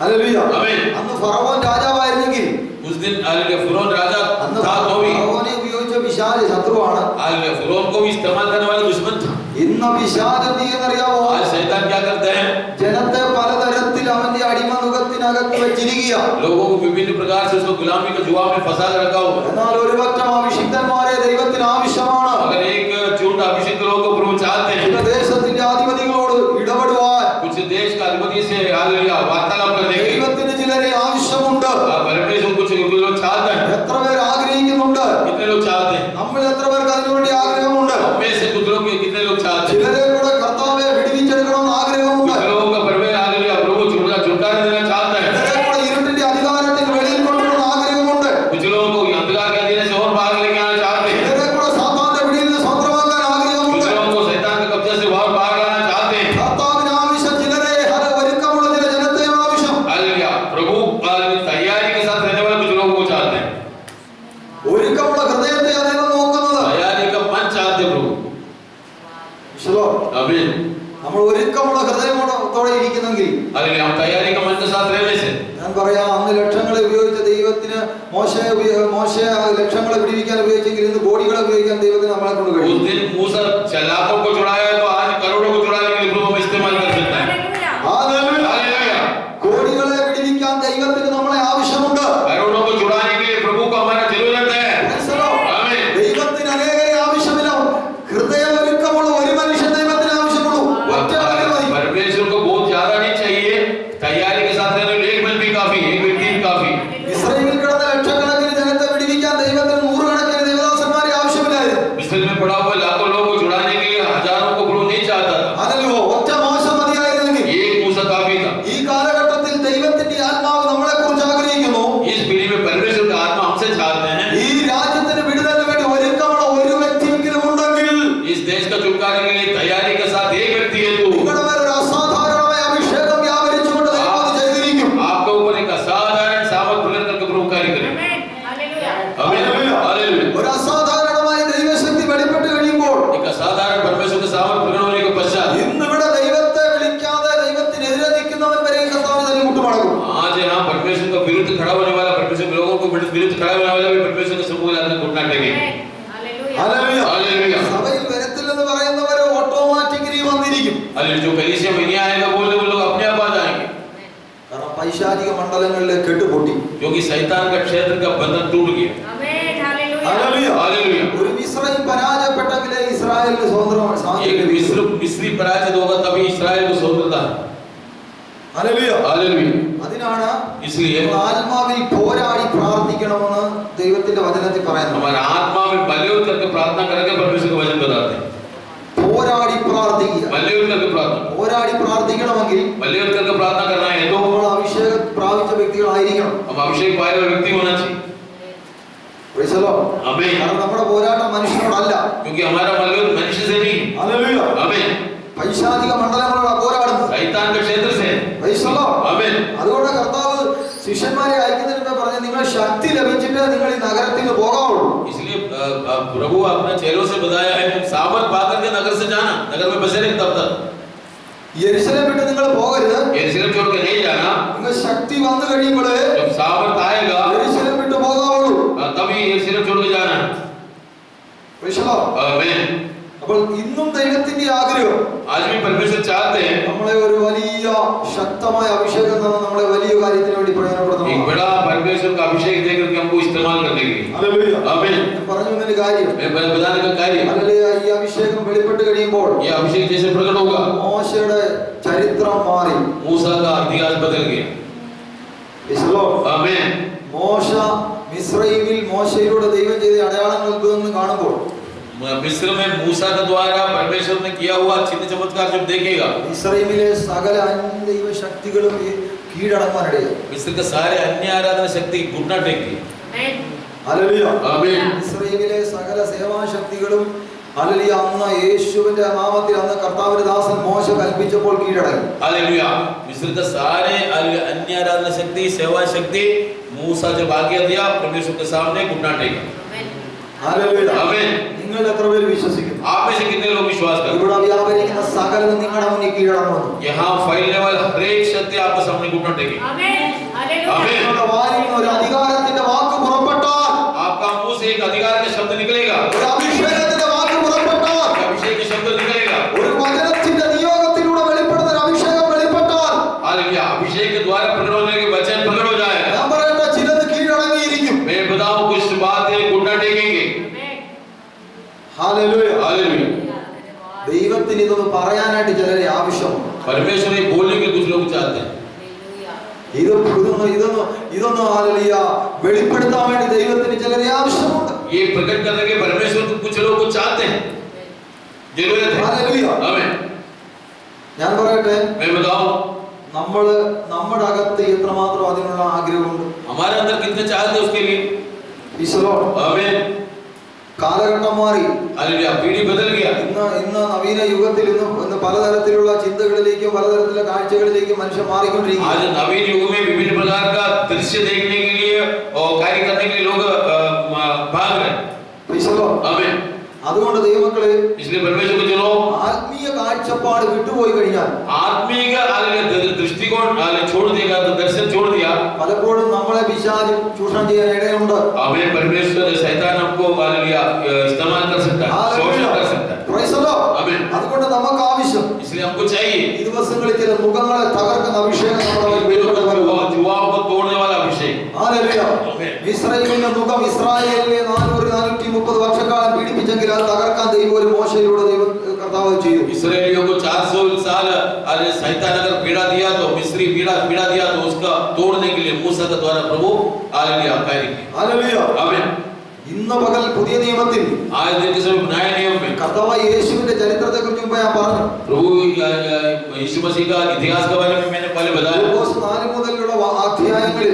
ഹല്ലേലൂയ. आमीन। അന്ന് ഫറവോൻ രാജാവായിരുന്നെങ്കിൽ, उस दिन हालेलुया फिरौन राजा അന്ന് था तो भी ഫറവോനെ ഉപയോഗിച്ച പിശാച് ശത്രുവാണ്. हालेलुया फिरौन को भी इस्तेमाल करने वाला दुश्मन था। ഇന്ന് പിശാച് എന്ത് ചെയ്യുന്നറിയാമോ? आज शैतान क्या करते हैं? ജനത്തെ പലതരത്തിൽ അവന്റെ അടിമനുഖത്തിനകത്ത് വെച്ചിരിക്കുക. लोगों को विभिन्न प्रकार से उसको गुलामी का जुआ में फंसा कर रखा हुआ है। എന്നാൽ ഒരു പറ്റം അഭിഷിക്തന്മാരെ ദൈവത്തിന് ആവശ്യമാണ്. अगर एक झूठ अभिषिक्त लोगों को प्रभु चाहते हैं, ചില ദേശത്തിന്റെ അധിപതികളോട് ഇടപെടുവാൻ कुछ देश का अधिपति से हालेलुया वार्तालाप करने के लिए ദൈവത്തിന് ചിലരെ ആവശ്യമുണ്ട്. परमेश्वर कुछ लोग चाहते हैं। എത്ര പേർ ആഗ്രഹിക്കുന്നുണ്ട്? कितने लोग चाहते हैं? നമ്മൾ എത്ര പേർക്ക് അതിനുവേണ്ടി ആഗ്രഹമുണ്ട്? हमें से कुछ लोग कितने लोग चाहते हैं? ചിലരെ കൂടെ കർത്താവെ വിടുവിച്ചെടുക്കണമെന്ന് ആഗ്രഹമുണ്ട്. कुछ लोगों का परमेश्वर हालेलुया प्रभु छुटकारा देना चाहता है। ചിലരെ കൂടെ ഇരുട്ടിന്റെ അധികാരത്തിന് വെളിയിൽ കൊണ്ടുവരണം ആഗ്രഹമുണ്ട്. कुछ लोगों को अंधकार के अधीन से और बाहर लेके आना चाहते हैं। ചിലരെ കൂടെ സാത്താന്റെ പിടിയിൽ നിന്ന് സ്വതന്ത്രമാക്കാൻ कुछ ആഗ്രഹമുണ്ട്. लोगों को शैतान के कब्जे से बाहर लाना चाहते हैं। കർത്താവിന് ആവശ്യം ചിലരെ ഒരുക്കമുള്ള ചില ജനത്തെ ആവശ്യം. हालेलुया प्रभु तैयारी के साथ रहने वाले कुछ लोगों को चाहते हैं। ഒരുക്കമുള്ള ഹൃദയത്തെ അദ്ദേഹം നോക്കുന്നത്. तैयारी का मन चाहते प्रभु। आमीन। നമ്മൾ ഒരുക്കമുള്ള ഹൃദയത്തോടെ ഇരിക്കുന്നെങ്കിൽ, हालेलुया हम तैयारी का मन के साथ रहने से, ഞാൻ പറയാം, അന്ന് ലക്ഷങ്ങളെ ഉപയോഗിച്ച ദൈവത്തിന് മോശയെ ലക്ഷങ്ങളെ പിടിപ്പിക്കാൻ ഉപയോഗിച്ചെങ്കിൽ ഇന്ന് കോടികളെ ഉപയോഗിക്കാൻ ദൈവത്തിന് നമ്മളെ കൊണ്ട് उस കഴിയും. दिन मूसा लाखों को छुड़ाया तो आज करोड़ों को छुड़ाने के लिए प्रभु हम इस्तेमाल कर सकते हैं। हालेलुया കോടികളെ പിടിപ്പിക്കാൻ ദൈവത്തിന് നമ്മളെ ആവശ്യമുണ്ട്. करोड़ों को छुड़ाने के लिए प्रभु को हमारा जरूरत है। आमीन। ദൈവത്തിന് അനേകരെ ആവശ്യമില്ല. ഹൃദയം ഒരുക്കമുള്ള ഒരു മനുഷ്യൻ ദൈവത്തിന് ആവശ്യമുള്ളൂ. ഒറ്റ ആളെ മതി. परमेश्वर को बहुत ज्यादा नहीं चाहिए, तैयारी के साथ रहने एक व्यक्ति काफी, एक व्यक्ति काफी। ഇസ്രായേലിൽ കിടന്ന ലക്ഷക്കണക്കിന് ജനത്തെ പിടിപ്പിക്കാൻ ദൈവത്തിന് നൂറുകണക്കിന് ദേവദാസന്മാരെ ആവശ്യമില്ലായിരുന്നു. मिस्र में पड़ा हुआ लाखों लोगों को छुड़ाने के लिए ഹല്ലേലൂയ. हालेलुया സഭയിൽ വരത്തില്ലെന്ന് പറയുന്നവരെ ഓട്ടോമാറ്റിക്കലി വന്നിരിക്കും. हालेलुया जो कलीसिया में नहीं आएगा बोलने वो लोग अपने आप आ जाएंगे കാരണം പൈശാചിക മണ്ഡലങ്ങളിലെ കെട്ടുപൊട്ടി. क्योंकि शैतान का क्षेत्र का बंधन टूट गया ഹല്ലേലൂയ. हालेलुया ഒരു മിസ്രൈം പരാജയപ്പെട്ടെങ്കിലേ ഇസ്രായേലിന് സ്വതന്ത്രമാണ്. एक मिस्री पराजित होगा तभी इस्राएल को स्वतंत्रता है ഹല്ലേലൂയ. हालेलुया അതിനാണ് इसलिए നമ്മൾ ആത്മാവിൽ പോരാടി പ്രാർത്ഥിക്കണമെന്ന് ദൈവത്തിന്റെ വചനത്തിൽ പറയുന്നു. हमारा आत्मा में बलियों करके प्रार्थना करके परमेश्वर का वचन बताते हैं പോരാടി പ്രാർത്ഥിക്കുക. बलियों करके प्रार्थना പോരാടി പ്രാർത്ഥിക്കണമെങ്കിൽ बलियों करके प्रार्थना करना है तो നമ്മൾ അഭിഷേകം പ്രാപിച്ച വ്യക്തികളായിരിക്കണം. हम अभिषेक पाए हुए व्यक्ति होना चाहिए Praise the Lord. आमीन കാരണം നമ്മുടെ പോരാട്ടം മനുഷ്യനോടല്ല. क्योंकि हमारा बलियों मनुष्य से नहीं ഹല്ലേലൂയ. आमीन പൈശാചിക മണ്ഡലങ്ങളോടാ പോരാടുന്നത്. शैतान के क्षेत्र से Praise the Lord. आमीन അതുകൊണ്ട് കർത്താവ് ശിഷ്യന്മാരെ അയക്കുന്നതിന് മുമ്പ് പറഞ്ഞു നിങ്ങൾ ശക്തി ലഭിച്ചിട്ട് നിങ്ങൾ ഈ നഗരത്തിൽ നിന്ന് പോകാവുള്ളൂ. इसलिए प्रभु अपने चेलों से बताया है तुम सामर्थ पाकर के नगर से जाना नगर में बसे रहे तब तक യെരുശലേം വിട്ട് നിങ്ങൾ പോകരുത്. यरूशलेम छोड़ के नहीं जाना നിങ്ങൾ ശക്തി വന്നു കഴിയുമ്പോൾ जब सामर्थ आएगा യെരുശലേം വിട്ട് പോകാവുള്ളൂ. तभी यरूशलेम छोड़ के जाना Praise the Lord. आमीन അപ്പോൾ ഇന്നും ദൈവത്തിന്റെ ആഗ്രഹം आज भी परमेश्वर चाहते हैं നമ്മളെ ഒരു വലിയ ശക്തമായ അഭിഷേകം തന്ന് നമ്മളെ വലിയ കാര്യത്തിന് വേണ്ടി एक പ്രയോജനപ്പെടുത്തണം. बड़ा परमेश्वर का अभिषेक देकर के हमको इस्तेमाल करने के लिए ഹല്ലേലൂയ. आमीन ഞാൻ പറഞ്ഞു വന്നൊരു കാര്യം मैं बताने का कार्य ഹല്ലേലൂയ. ഈ അഭിഷേകം വെളിപ്പെട്ട് കഴിയുമ്പോൾ ये अभिषेक जैसे प्रकट होगा മോശയുടെ ചരിത്രം മാറി. मूसा का इतिहास बदल गया Praise the Lord. आमीन മോശ മിസ്രൈമിൽ മോശയിലൂടെ ദൈവം ചെയ്ത അടയാളങ്ങൾ അത്ഭുതങ്ങൾ കാണുമ്പോൾ मिस्र में मूसा के द्वारा परमेश्वर ने किया हुआ चिन्ह चमत्कार जब देखेगा മിസ്രൈമിലെ സകല അന്യദൈവ ശക്തികളും കീഴടങ്ങാനിടയായി. मिस्र के सारे अन्य आराधना शक्ति घुटना टेक दी ഹല്ലേലൂയ. आमीन മിസ്രൈമിലെ സകല സേവാശക്തികളും ഹല്ലേലൂയ അന്ന് യേശുവിന്റെ നാമത്തിൽ അന്ന് കർത്താവിന്റെ ദാസൻ മോശ കൽപ്പിച്ചപ്പോൾ കീഴടങ്ങി. हालेलुया मिस्र के सारे अन्य आराधना शक्ति सेवा शक्ति मूसा जब आज्ञा दिया परमेश्वर के सामने घुटना टेका ഹല്ലേലൂയ. आमीन നിങ്ങൾ എത്ര പേര് വിശ്വസിക്കുന്നു? आप में से कितने लोग विश्वास करते ഇവിടെ വ്യാപരിക്കുന്ന സകലതും നിങ്ങളുടെ മുന്നിൽ കീഴടങ്ങുന്നു. हैं यहाँ फैलने वाला हर एक शक्ति आपके सामने घुटना टेके आमीन നിങ്ങളുടെ വായിൽ നിന്ന് ഒരു അധികാരത്തിന്റെ വാക്ക് പുറപ്പെട്ടാൽ, आपका मुंह से एक अधिकार का शब्द निकलेगा ഒരു അഭിഷേകത്തിന്റെ വാക്ക് പുറപ്പെട്ടാൽ, अभिषेक का शब्द निकलेगा ഒരു വചനത്തിന്റെ നിയോഗത്തിലൂടെ വെളിപ്പെടുന്ന ഒരു അഭിഷേകം വെളിപ്പെട്ടാൽ, हालेलुया अभिषेक के द्वारा प्रकट होने के वचन प्रकट हो जाएगा ഞാൻ പറയട്ടെ ചിലത് കീഴടങ്ങിയിരിക്കും. मैं बताऊं कुछ बातें घुटना टेकेंगे ഹല്ലേലൂയ. हालेलुया ദൈവത്തിന് ഇതൊന്ന് പറയാനായിട്ട് ചിലരെ ആവശ്യമുണ്ട്. परमेश्वर ये बोलने के कुछ लोग चाहते हैं ഇതൊന്ന് ഹല്ലേലൂയ വെളിപ്പെടുത്താൻ വേണ്ടി ദൈവത്തിന് ചിലരെ ആവശ്യമുണ്ട്. ये प्रकट करने के परमेश्वर को कुछ लोग चाहते हैं जरूरत है हालेलुया. आमीन ഞാൻ പറയട്ടെ मैं बताऊं നമ്മുടെ അകത്ത് എത്രമാത്രം അതിനുള്ള ആഗ്രഹമുണ്ട്. हमारे अंदर कितने चाहते हैं उसके लिए ഈശോ आमीन കാലഘട്ടം മാറി. हालेलुया पीढ़ी बदल गया ഇന്ന് നവീന യുഗത്തിൽ ഇന്ന് പലതരത്തിലുള്ള ചിന്തകളിലേക്കും പലതരത്തിലുള്ള കാഴ്ചകളിലേക്കും മനുഷ്യൻ മാറിക്കൊണ്ടിരിക്കുന്നു. आज नवीन युग में विभिन्न प्रकार का दृश्य देखने के लिए और कार्य करने के लिए लोग भाग रहे हैं ഈശോ आमीन അതുകൊണ്ട് ദൈവമക്കളെ इसलिए परमेश्वर को चलो ആത്മീയ കാഴ്ചപ്പാട് വിട്ടുപോയി കഴിഞ്ഞാൽ आत्मिक दृष्टिकोण छोड़ देगा तो दर्शन छोड़ दिया പലപ്പോഴും നമ്മളെ പിശാച് ചൂഷണം ചെയ്യാൻ ഇടയുണ്ട്. हमें परमेश्वर शैतान हमको हालेलुया इस्तेमाल कर सकता है शोषण कर सकता है Praise the Lord. आमीन അതുകൊണ്ട് നമുക്ക് ആവശ്യം इसलिए हमको चाहिए ഈ ദിവസങ്ങളിൽ ചില മുഖങ്ങളെ തകർക്കുന്ന അഭിഷേകം നമ്മുടെ മേൽ വെളിപ്പെട്ട് വരുന്നു. युवाओं को तोड़ने वाला अभिषेक ഹല്ലേലൂയ. മിസ്രയീമിന്റെ മുഖം ഇസ്രായേലിനെ 430 വർഷക്കാലം പീഡിപ്പിച്ചെങ്കിൽ അത് തകർക്കാൻ ദൈവം ഒരു മോശയിലൂടെ കർത്താവ് ചെയ്തു. इस्राएलियों को 400 साल शैतान अगर पीड़ा दिया तो मिस्री पीड़ा दिया तो उसका तोड़ने के लिए मूसा के द्वारा प्रभु हालेलुया कार्य किया ഹല്ലേലൂയ. आमीन ഇന്ന് പകൽ പുതിയ നിയമത്തിൽ आज दिन के समय नए नियम में കർത്താവ് യേശുവിന്റെ ചരിത്രത്തെ കുറിച്ച് മുമ്പ് ഞാൻ പറഞ്ഞു. प्रभु यीशु मसीह का इतिहास के बारे में मैंने पहले बताया ലൂക്കോസ് 4 മുതലുള്ള അധ്യായങ്ങളിൽ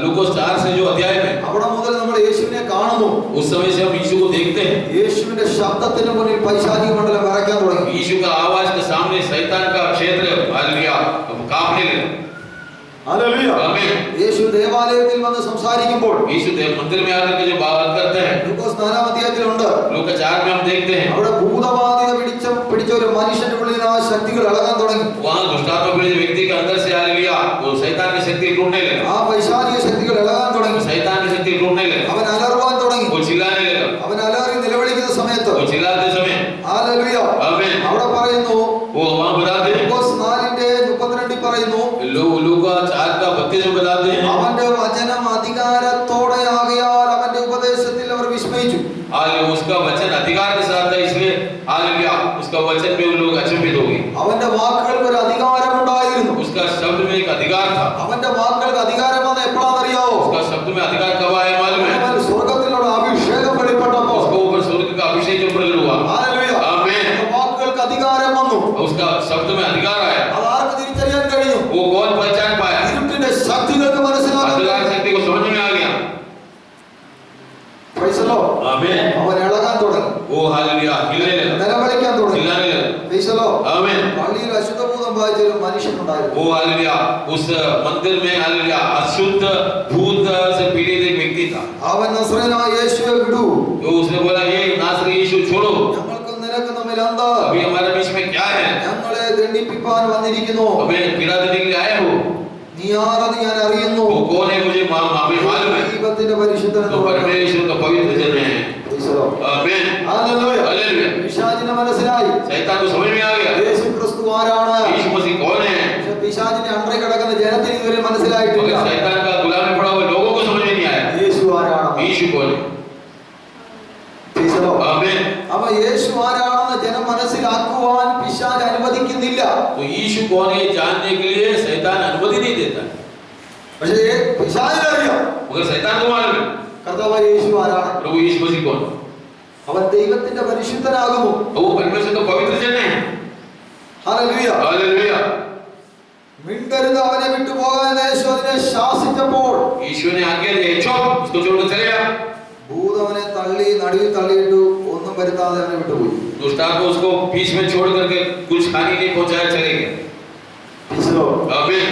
लूकोस 4 से जो अध्याय में അവിടെ മുതൽ നമ്മൾ യേശുവിനെ കാണുന്നു. उस समय से हम यीशु को देखते हैं യേശുവിന്റെ ശബ്ദത്തിന് മുന്നിൽ പൈശാചിക മണ്ഡലം വിറയ്ക്കാൻ തുടങ്ങി. यीशु का आवाज के सामने शैतान का क्षेत्र हालेलुया कांपने लगा ഹല്ലേലൂയ. आमीन യേശു ദേവാലയത്തിൽ വന്ന് സംസാരിക്കുമ്പോൾ यीशु देव मंदिर में आकर के जो बात करते हैं ലൂക്കോസ് 4 അധ്യായത്തിലുണ്ട്. लूका 4 में हम देखते हैं അവിടെ ഭൂതബാധിത പിടിച്ച ഒരു മനുഷ്യന്റെ ഉള്ളിൽ ആ ശക്തികൾ ഇളകാൻ തുടങ്ങി. वहां दुष्टात्मा पीड़ित व्यक्ति के अंदर से हालेलुया वो शैतान की शक्ति टूटने लगा ആ പൈശാചിക ശക്തികൾ ഇളകാൻ തുടങ്ങി. शैतान की शक्ति टूटने लगा അവൻ അലറുവാൻ തുടങ്ങി. वो चिल्लाने लगा അവൻ അലറി നിലവിളിക്കുന്നത് ചിതറിക്കുന്ന സമയത്ത് वो चिल्लाते समय ഹല്ലേലൂയ आमीन അവിടെ പറയുന്നു वो वहां बताते हैं ലൂക്കോസ് 4:32 പറയുന്നു लूका 4:32 बताते हैं അവന്റെ വചനം അധികാരത്തോടെ ആകയാൽ അവന്റെ ഉപദേശത്തിൽ അവർ വിസ്മയിച്ചു हालेलुया उसका वचन अधिकार के साथ है इसलिए हालेलुया उसका वचन पे वो लोग अचंभित हो गए അവന്റെ വാക്കുകൾക്ക് ഒരു അധികാരം ഉണ്ടായിരുന്നു उसका शब्द में एक अधिकार था അവന്റെ വാക്കുകൾക്ക് അധികാരം വന്ന എപ്പോഴാണെന്ന് അറിയാവോ उसका शब्द में अधिकार कब आया मालूम है അവൻ സ്വർഗ്ഗത്തിലുള്ള അഭിഷേകം വെളിപ്പെട്ടപ്പോൾ उसको ऊपर स्वर्ग का अभिषेक जो प्रकट हुआ ഹല്ലേലൂയ आमीन അവന്റെ വാക്കുകൾക്ക് അധികാരം വന്നു उसका शब्द में अधिकार आया അത് ആർക്ക് തിരിച്ചറിയാൻ കഴിയും वो कौन पहचान पाया ഇരുട്ടിന്റെ ശക്തികൾക്ക് മനസ്സിലാക്കാൻ अंधकार शक्ति को समझ में आ गया പ്രൈസ് ദി ലോർഡ് आमीन അവൻ ഇളകാൻ തുടങ്ങി वो हालेलुया हिलने लगा നിലവിളിക്കാൻ തുടങ്ങി चिल्लाने लगा പ്രൈസ് ദി ലോർഡ് आमीन പള്ളിയിൽ അശുദ്ധഭൂതം ബാധിച്ച ഒരു മനുഷ്യനുണ്ടായിരുന്നു वो हालेलुया उस मंदिर में हालेलुया अशुद्ध भूत से पीड़ित एक व्यक्ति था അവൻ നസ്രയനായ യേശുവെ വിടൂ तो उसने बोला ये नासरी यीशु छोड़ो ഞങ്ങൾക്ക് നിനക്ക് തമ്മിൽ എന്താ अभी हमारे बीच में क्या है ഞങ്ങളെ ദണ്ഡിപ്പിക്കാൻ വന്നിരിക്കുന്നു हमें पीड़ा देने के लिए आए हो നീ ആരെന്ന് ഞാൻ അറിയുന്നു वो कौन है मुझे हमें मालूम है ദൈവത്തിന്റെ പരിശുദ്ധൻ तो परमेश्वर का पवित्र जन है आमीन ഹല്ലേലൂയ हालेलुया പിശാചിന് മനസ്സിലായി शैतान को समझ में आ गया യേശു ക്രിസ്തു ആരാണ് यीशु मसीह कौन है പക്ഷേ പിശാചിനെ അണ്ടറിൽ കിടക്കുന്ന ജനത്തിന് ഇതുവരെ മനസ്സിലായിട്ടില്ല मगर शैतान का गुलाम में पड़ा हुआ लोगों को समझ में नहीं आया യേശു ആരാണ് यीशु कौन है आमीन അപ്പൊ യേശു ആരാണെന്ന് ജനം മനസ്സിലാക്കുവാൻ പിശാച് അനുവദിക്കുന്നില്ല तो यीशु कौन है जानने के लिए शैतान अनुमति नहीं देता പക്ഷേ പിശാചിനറിയാം मगर शैतान को मालूम है കർത്താവായ യേശു ആരാണ് प्रभु यीशु मसीह कौन है അവൻ ദൈവത്തിന്റെ പരിശുദ്ധനാകുമോ वो परमेश्वर का पवित्र जन है ഹല്ലേലൂയ हालेलुया മിണ്ടരുത് അവനെ വിട്ടുപോകാൻ യേശു അതിനെ ശാസിച്ചപ്പോൾ यीशु ने आज्ञा दी चुप उसको छोड़कर चले जा ഭൂതം അവനെ തള്ളി നടുവിൽ തള്ളിയിട്ടു ഒന്നും വരുത്താതെ അവനെ വിട്ടുപോയി दुष्टात्मा उसको बीच में छोड़ करके कुछ हानि नहीं पहुंचाया चले गए आमीन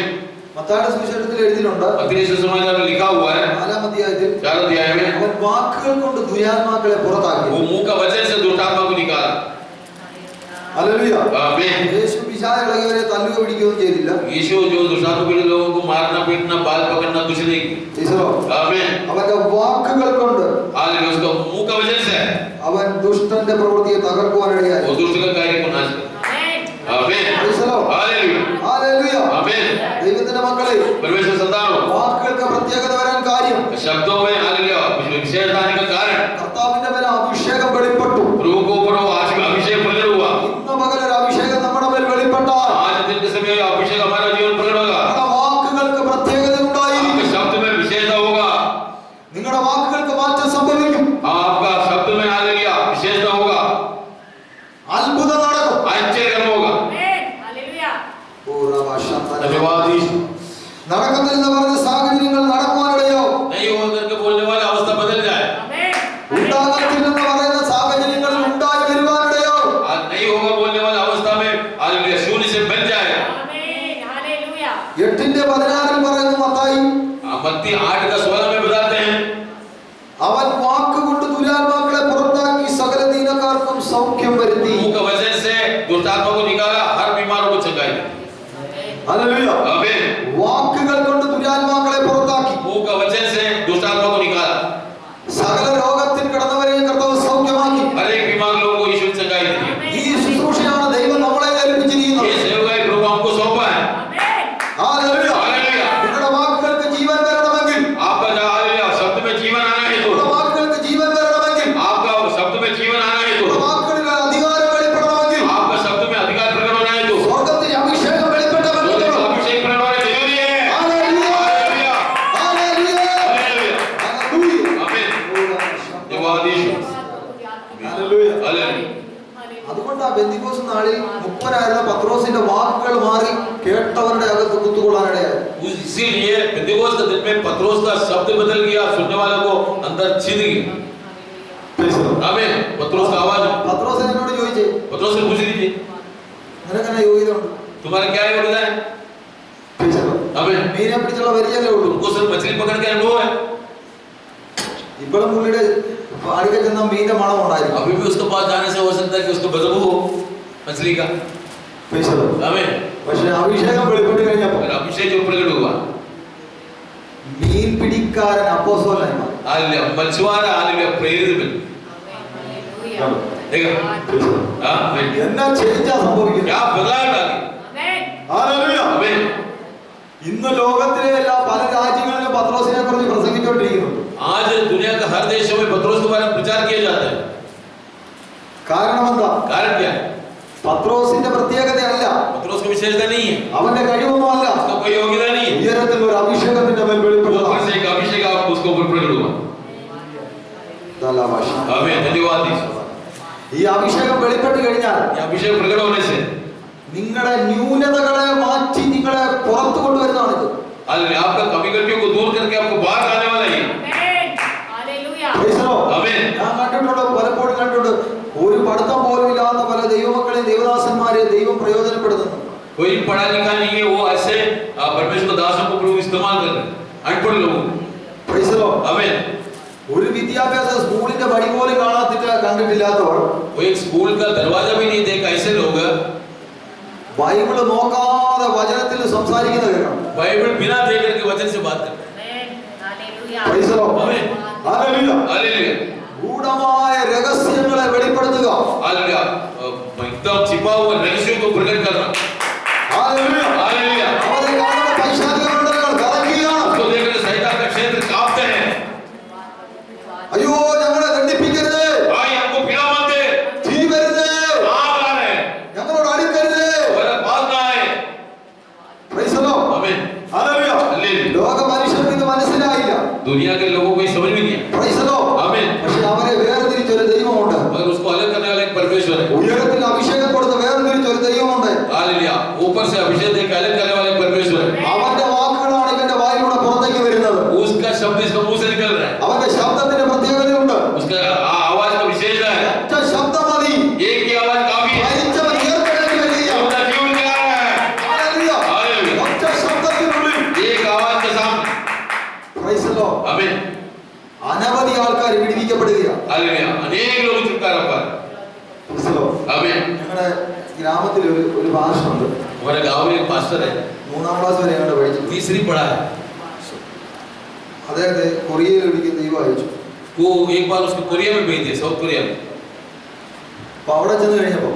മത്തായിയുടെ സുവിശേഷത്തിൽ എഴുതിയിട്ടുണ്ട് मत्ती सुसमाचार में लिखा हुआ है 4-ാം അധ്യായത്തിൽ 4 अध्याय में അവൻ വാക്കുകൾ കൊണ്ട് ദുരാത്മാക്കളെ പുറത്താക്കി वो मुंह का वचन से दुष्टात्मा को निकाला ഹല്ലേലൂയ आमीन യേശു പിശാച് ഇളകിയവരെ തല്ലുക പിടിക്കുകയൊന്നും ചെയ്തില്ല यीशु जो दुष्टात्मा पीड़ित लोगों को मारना पीटना बाल पकड़ना कुछ नहीं ഈശോ आमीन അവന്റെ വാക്കുകൾ കൊണ്ട് हालेलुया उसका मुंह का वचन से അവൻ ദുഷ്ടന്റെ പ്രവൃത്തിയെ തകർക്കുവാനിടയായി वो दुष्ट का कार्य को नाश कर आमीन ഈശോ हालेलुया ഹല്ലേലൂയ आमीन ദൈവത്തിന്റെ മക്കളെ परमेश्वर संतानों വാക്കുകൾക്ക് പ്രത്യേകത വരാൻ കാര്യം शब्दों में हालेलुया विशेष आने का कारण കർത്താവിന്റെ മേൽ അഭിഷേകം വെളിപ്പെട്ടു प्रभु को ऊपर वो आज अभिषेक प्रकट हुआ ഇന്ന് പകൽ ഒരു അഭിഷേകം നമ്മുടെ മേൽ വെളിപ്പെട്ടാൽ आज दिन के समय अभिषेक हमारा जीवन प्रकट होगा നമ്മുടെ വാക്കുകൾക്ക് പ്രത്യേകത ഉണ്ടായിരിക്കും आपके शब्द में विशेषता होगा നിങ്ങളുടെ വാക്കുകൾക്ക് മാറ്റം സംഭവിക്കും आपका शब्द में हालेलुया विशेषता होगा അത്ഭുതം നടക്കും आश्चर्य होगा धन्यवाद यीशु നടക്കുന്നില്ലെന്ന് പറഞ്ഞ സാഹചര്യങ്ങൾ നടക്കുവാനിടയാവും नहीं हो करके बोलने वाला अवस्था बदल जाए ഉണ്ടാകത്തില്ലെന്ന് പറയുന്ന സാഹചര്യങ്ങളിൽ ഉണ്ടായി വരുവാനിടയാവും आज नहीं होगा बोलने वाला अवस्था में हालेलुया शून्य से बन जाए 8:16 പറയുന്നു മത്തായി मत्ती 8:16 में बताते हैं അവൻ വാക്കുകൊണ്ട് ദുരാത്മാക്കളെ പുറത്താക്കി സകല ദീനക്കാർക്കും സൗഖ്യം വരുത്തി मुंह का वचन से दुष्टात्मा को निकाला हर बीमारों को चंगाई ഹല്ലേലൂയ आमीन വാക്കുകൾ കൊണ്ട് ദുരാത്മാക്കളെ പുറത്താക്കി मुंह का वचन से दुष्टात्मा को निकाला സകല രോഗത്തിൽ കിടന്നവരെയും കർത്താവ് സൗഖ്യമാക്കി हर एक बीमार लोगों को यीशु ने चंगाई दी ഈ ശുശ്രൂഷയാണ് ദൈവം നമ്മളെ ഏൽപ്പിച്ചിരിക്കുന്നത് ये सेवकाई प्रभु हमको सौंपा है ഹല്ലേലൂയ हालेलुया നിങ്ങളുടെ വാക്കുകൾക്ക് ജീവൻ വരണമെങ്കിൽ आपका जो हालेलुया शब्द में जीवन आना है तो നിങ്ങളുടെ വാക്കുകൾക്ക് ജീവൻ വരണമെങ്കിൽ आपका शब्द में जीवन आना है तो നിങ്ങളുടെ വാക്കുകളിൽ അധികാരം വെളിപ്പെടണമെങ്കിൽ आपका शब्द में अधिकार प्रकट होना है तो സ്വർഗ്ഗത്തിന്റെ അഭിഷേകം വെളിപ്പെട്ടവൻ तो अभिषेक प्रकट होना जरूरी है hallelujah hallelujah hallelujah hallelujah hallelujah आमीन धन्यवाद यीशु ഹല്ലേലൂയ हालेलुया അതുകൊണ്ട് ആ പെന്തിക്കോസ് നാളിൽ മുപ്പനായിരുന്ന പത്രോസിന്റെ വാക്കുകൾ മാറി കേട്ടവരുടെ അകത്ത് കുത്തുകൊള്ളാനിടയായി इसीलिए पेंतिकोस्त के दिन में पत्रोस का शब्द बदल गया सुनने वालों को अंदर छिद गया आमीन पत्रोस का आवाज പത്രോസ് എന്നോട് ചോദിച്ചേ पत्रोस से पूछ लीजिए നിനക്കെന്നെ യോഗ്യത ഉണ്ട് तुम्हारा क्या योग्यता है आमीन മീനെ പിടിച്ചുള്ള വരിയല്ലേ ഉള്ളൂ तुमको सिर्फ मछली पकड़ के अनुभव है ഇപ്പോഴും പുള്ളിയുടെ അടുക്കൽ ചെന്ന മീന്റെ മണം ഉണ്ടായിരുന്നു अभी भी उसके पास जाने से हो सकता है कि उसको बदबू हो मछली का आमीन പക്ഷെ അഭിഷേകം വെളിപ്പെട്ട് കഴിഞ്ഞപ്പോൾ अगर अभिषेक जो प्रकट हुआ മീൻ പിടിക്കാരൻ അപ്പോസ്തലനായി മാറി हालेलुया मछुआरा हालेलुया प्रेरित बन देखो हाँ എന്നാ ചേഞ്ചാ സംഭവിക്കുന്നത്? क्या बदलाव आ गया ഹല്ലേലൂയ. आमीन ഇന്ന് ലോകത്തിലെ എല്ലാ പല രാജ്യങ്ങളിലും പത്രോസിനെ കുറിച്ച് പ്രസംഗിച്ചുകൊണ്ടിരിക്കുന്നുണ്ട്. आज दुनिया के हर देशों में पत्रोस के बारे में प्रचार किया जाता है കാരണം എന്താ? कारण क्या है പത്രോസിന്റെ പ്രത്യേകതയല്ല, पत्रोस की विशेषता नहीं है അവന്റെ കഴിവൊന്നുമല്ല, उसका कोई योग्यता नहीं है ഉയരത്തിൽ ഒരു അഭിഷേകത്തിന്റെ മേൽ ऊपर വെളിപ്പെട്ടതാണ്. से एक अभिषेक आपको उसको ऊपर प्रकट हुआ आमीन धन्यवाद ഈ അഭിഷേകം വെളിപ്പെട്ട് കഴിഞ്ഞാൽ ये अभिषेक प्रकट होने से നിങ്ങളുടെ ന്യൂനതകളെ മാറ്റി നിങ്ങളെ പുറത്തു കൊണ്ടുവരുന്നതാണ് ഇത്. हालेलुया आपका कमी गलतियों को दूर करके आपको बाहर लाने वाला है Praise the Lord. आमीन ഞാൻ കണ്ടിട്ടുണ്ട്, പലപ്പോഴും കണ്ടിട്ടുണ്ട്, ഒരു പഠിത്തം പോലും ഇല്ലാത്ത പല ദൈവമക്കളെ ദൈവദാസന്മാരെ ദൈവം പ്രയോജനപ്പെടുത്തുന്നു. कोई पढ़ा लिखा नहीं है वो ऐसे परमेश्वर के दासों को प्रभु इस्तेमाल कर रहे हैं अनपढ़ लोगों को Praise the Lord. आमीन ഒരു വിദ്യാഭ്യാസ സ്കൂളിന്റെ വഴി പോലും കണ്ടിട്ടില്ലാത്തവർ, वो एक स्कूल का दरवाजा भी नहीं देखा ऐसे लोग ബൈബിള് നോക്കാതെ വചനത്തിൽ സംസാരിക്കുന്നത് കേൾക്കണം. बाइबल बिना देख करके वचन से बात करते Praise the Lord. आमीन Hallelujah. हालेलुया ഗൂഢമായ രഹസ്യങ്ങളെ വെളിപ്പെടുത്തുക. हालेलुया एकदम छिपा हुआ रहस्यों को प्रकट करना Hallelujah. हालेलुया അവരെ കാണുന്ന പൈശാചിക മണ്ഡലങ്ങൾ കലക്കുകയാണ്. उसको देखकर शैतान का क्षेत्र कांपते हैं അയ്യോ ഞങ്ങളെ ദണ്ഡിപ്പിക്കരുത്, भाई हमको पीड़ा मत दे തീ വരുന്നേ, आग आ रहे हैं ഞങ്ങളോട് അടുക്കരുത്. और बात ना आए Praise the Lord. आमीन Hallelujah. हालेलुया ലോക മനുഷ്യർക്ക് ഇത് മനസ്സിലായില്ല. दुनिया के लोगों को ये समझ में नहीं है Praise the Lord. आमीन പക്ഷെ അവരെ വേർതിരിച്ചൊരു ദൈവമുണ്ട്. मगर उसको अलग करने वाला एक परमेश्वर है ഉയരത്തിൽ അഭിഷേകം കൊടുത്ത് വേർതിരിച്ചൊരു ദൈവമുണ്ട്. हालेलुया ऊपर से अभिषेक देकर अलग करने वाला एक परमेश्वर है അവന്റെ വാക്കുകളാണ് ഇവന്റെ വായിലൂടെ പുറത്തേക്ക് വരുന്നത്. उसका शब्द इसका मुंह से निकल रहा है അവന്റെ ശബ്ദത്തിന്റെ പ്രത്യേകതയുണ്ട്. उसका आवाज का विशेषता है ഒറ്റ ശബ്ദം മതി, एक की आवाज काफी है മരിച്ചവൻ ഉയർത്തെഴുന്നേറ്റ് വരിക. अपना जीवन दिला रहा है Hallelujah. हालेलुया ഒറ്റ ശബ്ദത്തിനുള്ളിൽ एक आवाज के सामने Praise the Lord. आमीन അനവധി ആൾക്കാർ വിടുവിക്കപ്പെടുകയാണ്. हालेलुया अनेक लोग छुटकारा पा Praise the Lord. आमीन ഞങ്ങളുടെ ഗ്രാമത്തിൽ ഒരു ഭാഷയുണ്ട്. हमारे गांव में एक पास्टर है 3ാം ക്ലാസ് വരെ ഞങ്ങളുടെ പഠിച്ചു. तीसरी पढ़ा है അദ്ദേഹത്തെ കൊറിയയിൽ ഒരിക്കൽ ദൈവം അയച്ചു. वो एक बार उसको कोरिया में भेज दिया साउथ कोरिया में അപ്പൊ അവിടെ ചെന്ന് കഴിഞ്ഞപ്പോ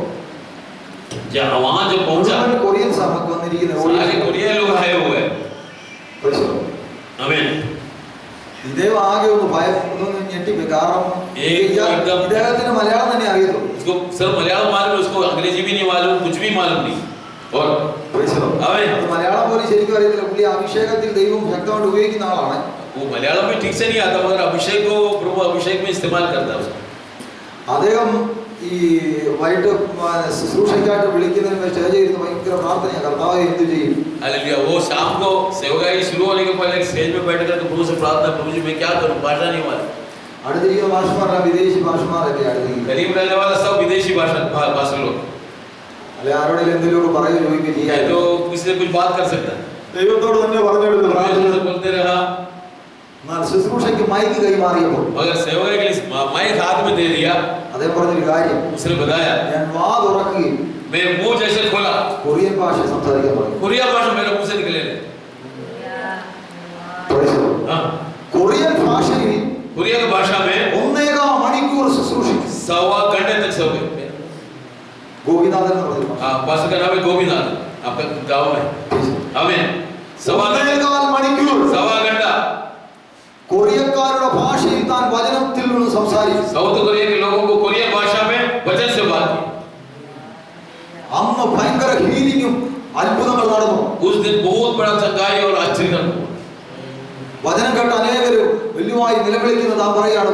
जब वहां जब पहुंचा മുഴുവൻ കൊറിയൻ സഭക്ക് വന്നിരിക്കുന്ന सारे कोरिया लोग आए हुए हैं Praise the Lord. आमीन ഇദ്ദേഹം ആകെ ഒന്ന് ഞെട്ടിപ്പോയി. കാരണം एकदम- ഇദ്ദേഹത്തിന് മലയാളം തന്നെ അറിയത്തുള്ളൂ. उसको सिर्फ मलयालम मालूम है उसको अंग्रेजी भी नहीं मालूम कुछ भी मालूम नहीं और Praise the Lord. आमीन അത് മലയാളം പോലും ശരിക്കും അറിയത്തില്ല. പുള്ളി അഭിഷേകത്തിൽ ദൈവം ശക്തമായിട്ട് ഉപയോഗിക്കുന്ന ആളാണ്. वो मलयालम भी ठीक से नहीं आता मगर अभिषेक को प्रभु अभिषेक में इस्तेमाल करता है उसको അദ്ദേഹം ഈ വൈകിട്ട് ശുശ്രൂഷയ്ക്കായിട്ട് വിളിക്കുന്നതിന് സ്റ്റേജിൽ ഇരുന്ന് ഭയങ്കര പ്രാർത്ഥനയാണ്, കർത്താവ് എന്ത് ചെയ്യും. हालेलुया वो शाम को सेवकाई शुरू होने के पहले स्टेज में बैठ कर प्रभु से प्रार्थना प्रभु जी मैं क्या करूं भाषा नहीं मालूम അടുത്തിരിക്കുന്ന ഭാഷമാരല്ല, വിദേശി ഭാഷമാരൊക്കെ അടുത്തിരിക്കും. करीब रहने वाला सब विदेशी भाषा लोग അല്ലെ ആരോടെങ്കിലും എന്തെങ്കിലുമൊക്കെ പറയുകയോ ചോദിക്കുകയോ है ചെയ്യാൻ तो किसी से कुछ बात कर सकता है ദൈവത്തോട് തന്നെ പറഞ്ഞെടുത്ത് परमेश्वर से बोलते रहा എന്നാൽ ശുശ്രൂഷയ്ക്ക് മൈക്ക് കൈമാറിയപ്പോൾ मगर सेवकाई के लिए माइक हाथ में दे दिया അദ്ദേഹം പറഞ്ഞൊരു കാര്യം, उसने बताया ഞാൻ വാ തുറക്കുകയും मैं मुंह जैसे खोला കൊറിയൻ ഭാഷ സംസാരിക്കാൻ പറഞ്ഞു. कोरिया भाषा मेरे मुंह से निकले नहीं Praise the Lord. हाँ കൊറിയൻ ഭാഷയിൽ कोरिया की भाषा में 1.25 മണിക്കൂർ ശുശ്രൂഷിക്കും. 1.25 घंटे तक सो गए ഗോപിനാഥൻ എന്ന് പറഞ്ഞ ഭാഷ. हाँ पास्टर का नाम है गोपीनाथ आपका गांव में आमीन 1.25 മണിക്കൂർ 1.25 घंटा കൊറിയക്കാരുടെ ഭാഷയിൽ താൻ വചനത്തിൽ നിന്ന് സംസാരിച്ചു. साउथ कोरिया के लोगों को कोरियन भाषा में वचन से बात की അന്ന് ഭയങ്കര ഹീലിംഗും അത്ഭുതങ്ങൾ നടന്നു. उस दिन बहुत बड़ा चंगाई और आश्चर्य हुआ വചനം കേട്ട് അനേകരും വലിയമായി നിലവിളിക്കുന്നത് താൻ പറയാണ്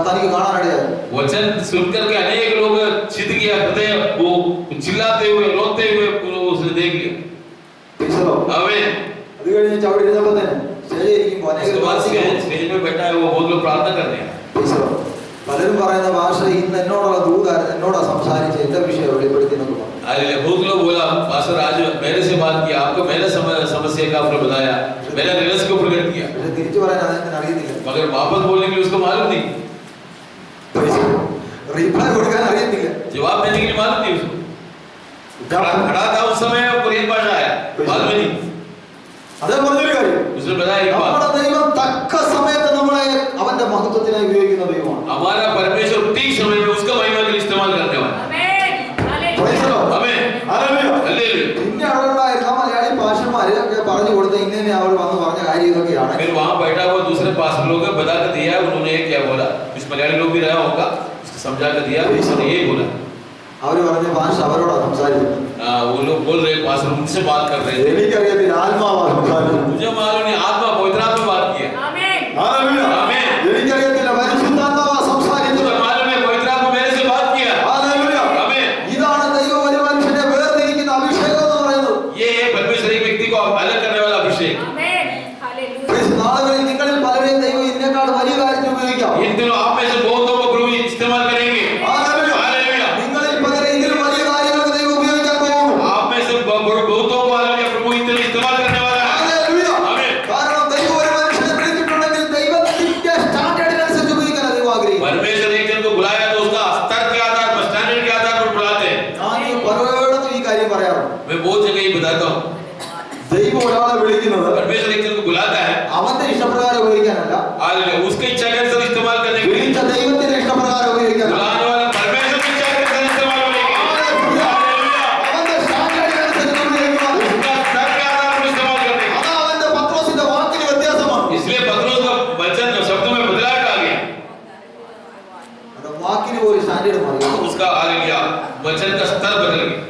തനിക്ക് കാണാനിടയായി. वचन सुनकर के अनेक लोग छिद गया हृदय वो चिल्लाते हुए रोते हुए उसने देख लिया Praise the Lord. आमीन അത് കഴിഞ്ഞ് അവിടെ ഇരുന്നപ്പോൾ തന്നെ സ്റ്റേജിൽ ഇരിക്കുമ്പോൾ उसके അനേകർ बाद പ്രാർത്ഥിക്കുന്നു. स्टेज में बैठा है वो बहुत लोग प्रार्थना कर रहे हैं Praise the Lord. പലരും പറയുന്ന ഭാഷ ഇന്ന് എന്നോടുള്ള ദൂതായിരുന്നു, എന്നോടാ സംസാരിച്ച് എന്റെ വിഷയം വെളിപ്പെടുത്തി എന്നൊക്കെ പറഞ്ഞു. हालेलुया बहुत लोग बोला पास्टर आज मेरे से बात किया आपको मेरे समस्या का आपने बताया मेरा रहस्य को प्रकट किया പക്ഷെ തിരിച്ചു പറയാൻ അദ്ദേഹത്തിന് അറിയത്തില്ല. मगर वापस बोलने के लिए उसको मालूम नहीं റീപ്ലൈ കൊടുക്കാൻ അറിയത്തില്ല. जवाब देने के लिए मालूम नहीं उसको खड़ा था उस समय कोरियन भाषा आया मालूम नहीं അതേ പറഞ്ഞൊരു കാര്യം, उसने बताया एक बात നമ്മുടെ ദൈവം തക്ക സമയത്ത് നമ്മളെ അവന്റെ മഹത്വത്തിനായി ഉപയോഗിക്കുന്ന ദൈവമാണ്. हमारा परमेश्वर ठीक समय में उसका महिमा के പിന്നെ അവിടെ ഉണ്ടായിരുന്ന മലയാളി ഭാഷമാര് ഒക്കെ പറഞ്ഞു കൊടുത്ത ഇങ്ങനെ അവർ വന്ന് പറഞ്ഞ കാര്യം ഇതൊക്കെയാണ്. फिर वहाँ बैठा हुआ दूसरे पास लोग बता के दिया, उन्होंने क्या बोला, कुछ मलयाली लोग भी रहा होगा, उसको समझा के दिया, उसने ये बोला. അവർ പറഞ്ഞ ഭാഷ അവരോടാ സംസാരിക്കുന്നത്. वो लोग बोल रहे पास उनसे बात कर रहे थे. എനിക്കറിയത്തില്ല, ആത്മാവാ സംസാരിക്കുന്നത്. मुझे मालूम नहीं आत्मा पवित्र आत्मा बात किया. ആമേൻ. आमीन. എനിക്കറിയത്തില്ല, പരിശുദ്ധാത്മാവാ സംസാരിക്കുന്നത്. मालूम है पवित्र आत्मा मेरे से बात किया. ഹല്ലേലൂയ. आमीन. ഇതാണ് ദൈവം ഒരു മനുഷ്യനെ വേർതിരിക്കുന്ന അഭിഷേകം എന്ന് പറയുന്നത്. ये है परमेश्वर एक व्यक्ति को अलग करने वाला अभिषेक. आमीन. हालेलुया. നാളുകളിൽ നിങ്ങളിൽ പലരെയും ദൈവം ഇതിനേക്കാൾ വലിയ കാര്യത്തിന് ഉപയോഗിക്കാം. इन दिनों आप में से बहुतों को प्रभु इस्तेमाल करेंगे. ഹല്ലേലൂയ. हालेलुया. നിങ്ങളിൽ പലരെയും ഇതിലും വലിയ കാര്യങ്ങൾക്ക് ദൈവം ഉപയോഗിക്കാൻ പോകുന്നു. आप में से बहुतों को हालेलुया प्रभु इतना इस्तेमाल करने वाला है. ഹല്ലേലൂയ. आमीन. കാരണം ദൈവം ഒരു മനുഷ്യനെ വിളിച്ചിട്ടുണ്ടെങ്കിൽ ദൈവത്തിന്റെ സ്റ്റാൻഡേർഡിനനുസരിച്ച് ഉപയോഗിക്കാൻ ദൈവം ആഗ്രഹിക്കുന്നു. परमेश्वर एक जन को बुलाया तो उसका स्तर के आधार पर, स्टैंडर्ड के आधार पर बुलाते हैं. ഞാൻ ഈ പലയിടത്തും ഈ കാര്യം പറയാറുണ്ട്. मैं बहुत जगह ही बताता हूँ. ദൈവം ഒരാളെ വിളിക്കുന്നത് परमेश्वर एक जन को बुलाता है, അവന്റെ ഇഷ്ടപ്രകാരം ഉപയോഗിക്കാനല്ല, हालेलुया, उसके इच्छा के अनुसार इस्तेमाल करने के लिए. വിളിച്ച ദൈവത്തിന്റെ ഇഷ്ടപ്രകാരം ഉപയോഗിക്കാനല്ല. बुलाने वाला परमेश्वर की इच्छा के अनुसार इस्तेमाल करेंगे. ഹല്ലേലൂയ. അവന്റെ സ്റ്റാൻഡേർഡിനനുസരിച്ച് ഉപയോഗിക്കുക. उसका स्तर के आधार पर इस्तेमाल करने. അതാ അവന്റെ പത്രോസിന്റെ വാക്കിന് വ്യത്യാസമാണ്. इसलिए पत्रोस का वचन शब्दों में बदलाव आ गया. അവന്റെ വാക്കിന് ഒരു സ്റ്റാൻഡേർഡ് മാറി. उसका हालेलुया वचन का स्तर बदल गया.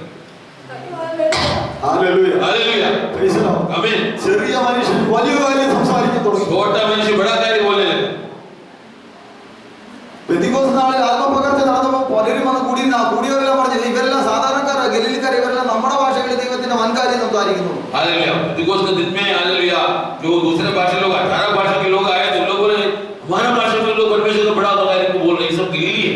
Hallelujah. Hallelujah. Praise the Lord. आमीन. ചെറിയ മനുഷ്യൻ വലിയ കാര്യം സംസാരിക്കാൻ തുടങ്ങി. छोटा मनुष्य बड़ा कार्य बोलने लगा. പെന്തിക്കോസ്ത് നാളിൽ ആത്മപകർച്ച നടന്നപ്പോൾ പലരും വന്ന് കൂടിയവരെല്ലാം പറഞ്ഞത് ഇവരെല്ലാം സാധാരണക്കാരാ, ഗലീലക്കാർ, ഇവരെല്ലാം നമ്മുടെ ഭാഷകളിൽ ദൈവത്തിന്റെ വൻകാര്യം സംസാരിക്കുന്നു. हालेलुया. दिगोस के दिन में हालेलुया जो दूसरे भाषा लोग 18 भाषा के लोग आए तो लोगों ने हमारा भाषा में लोग परमेश्वर का बड़ा कार्य को बोल रहे हैं. सब गलीली है.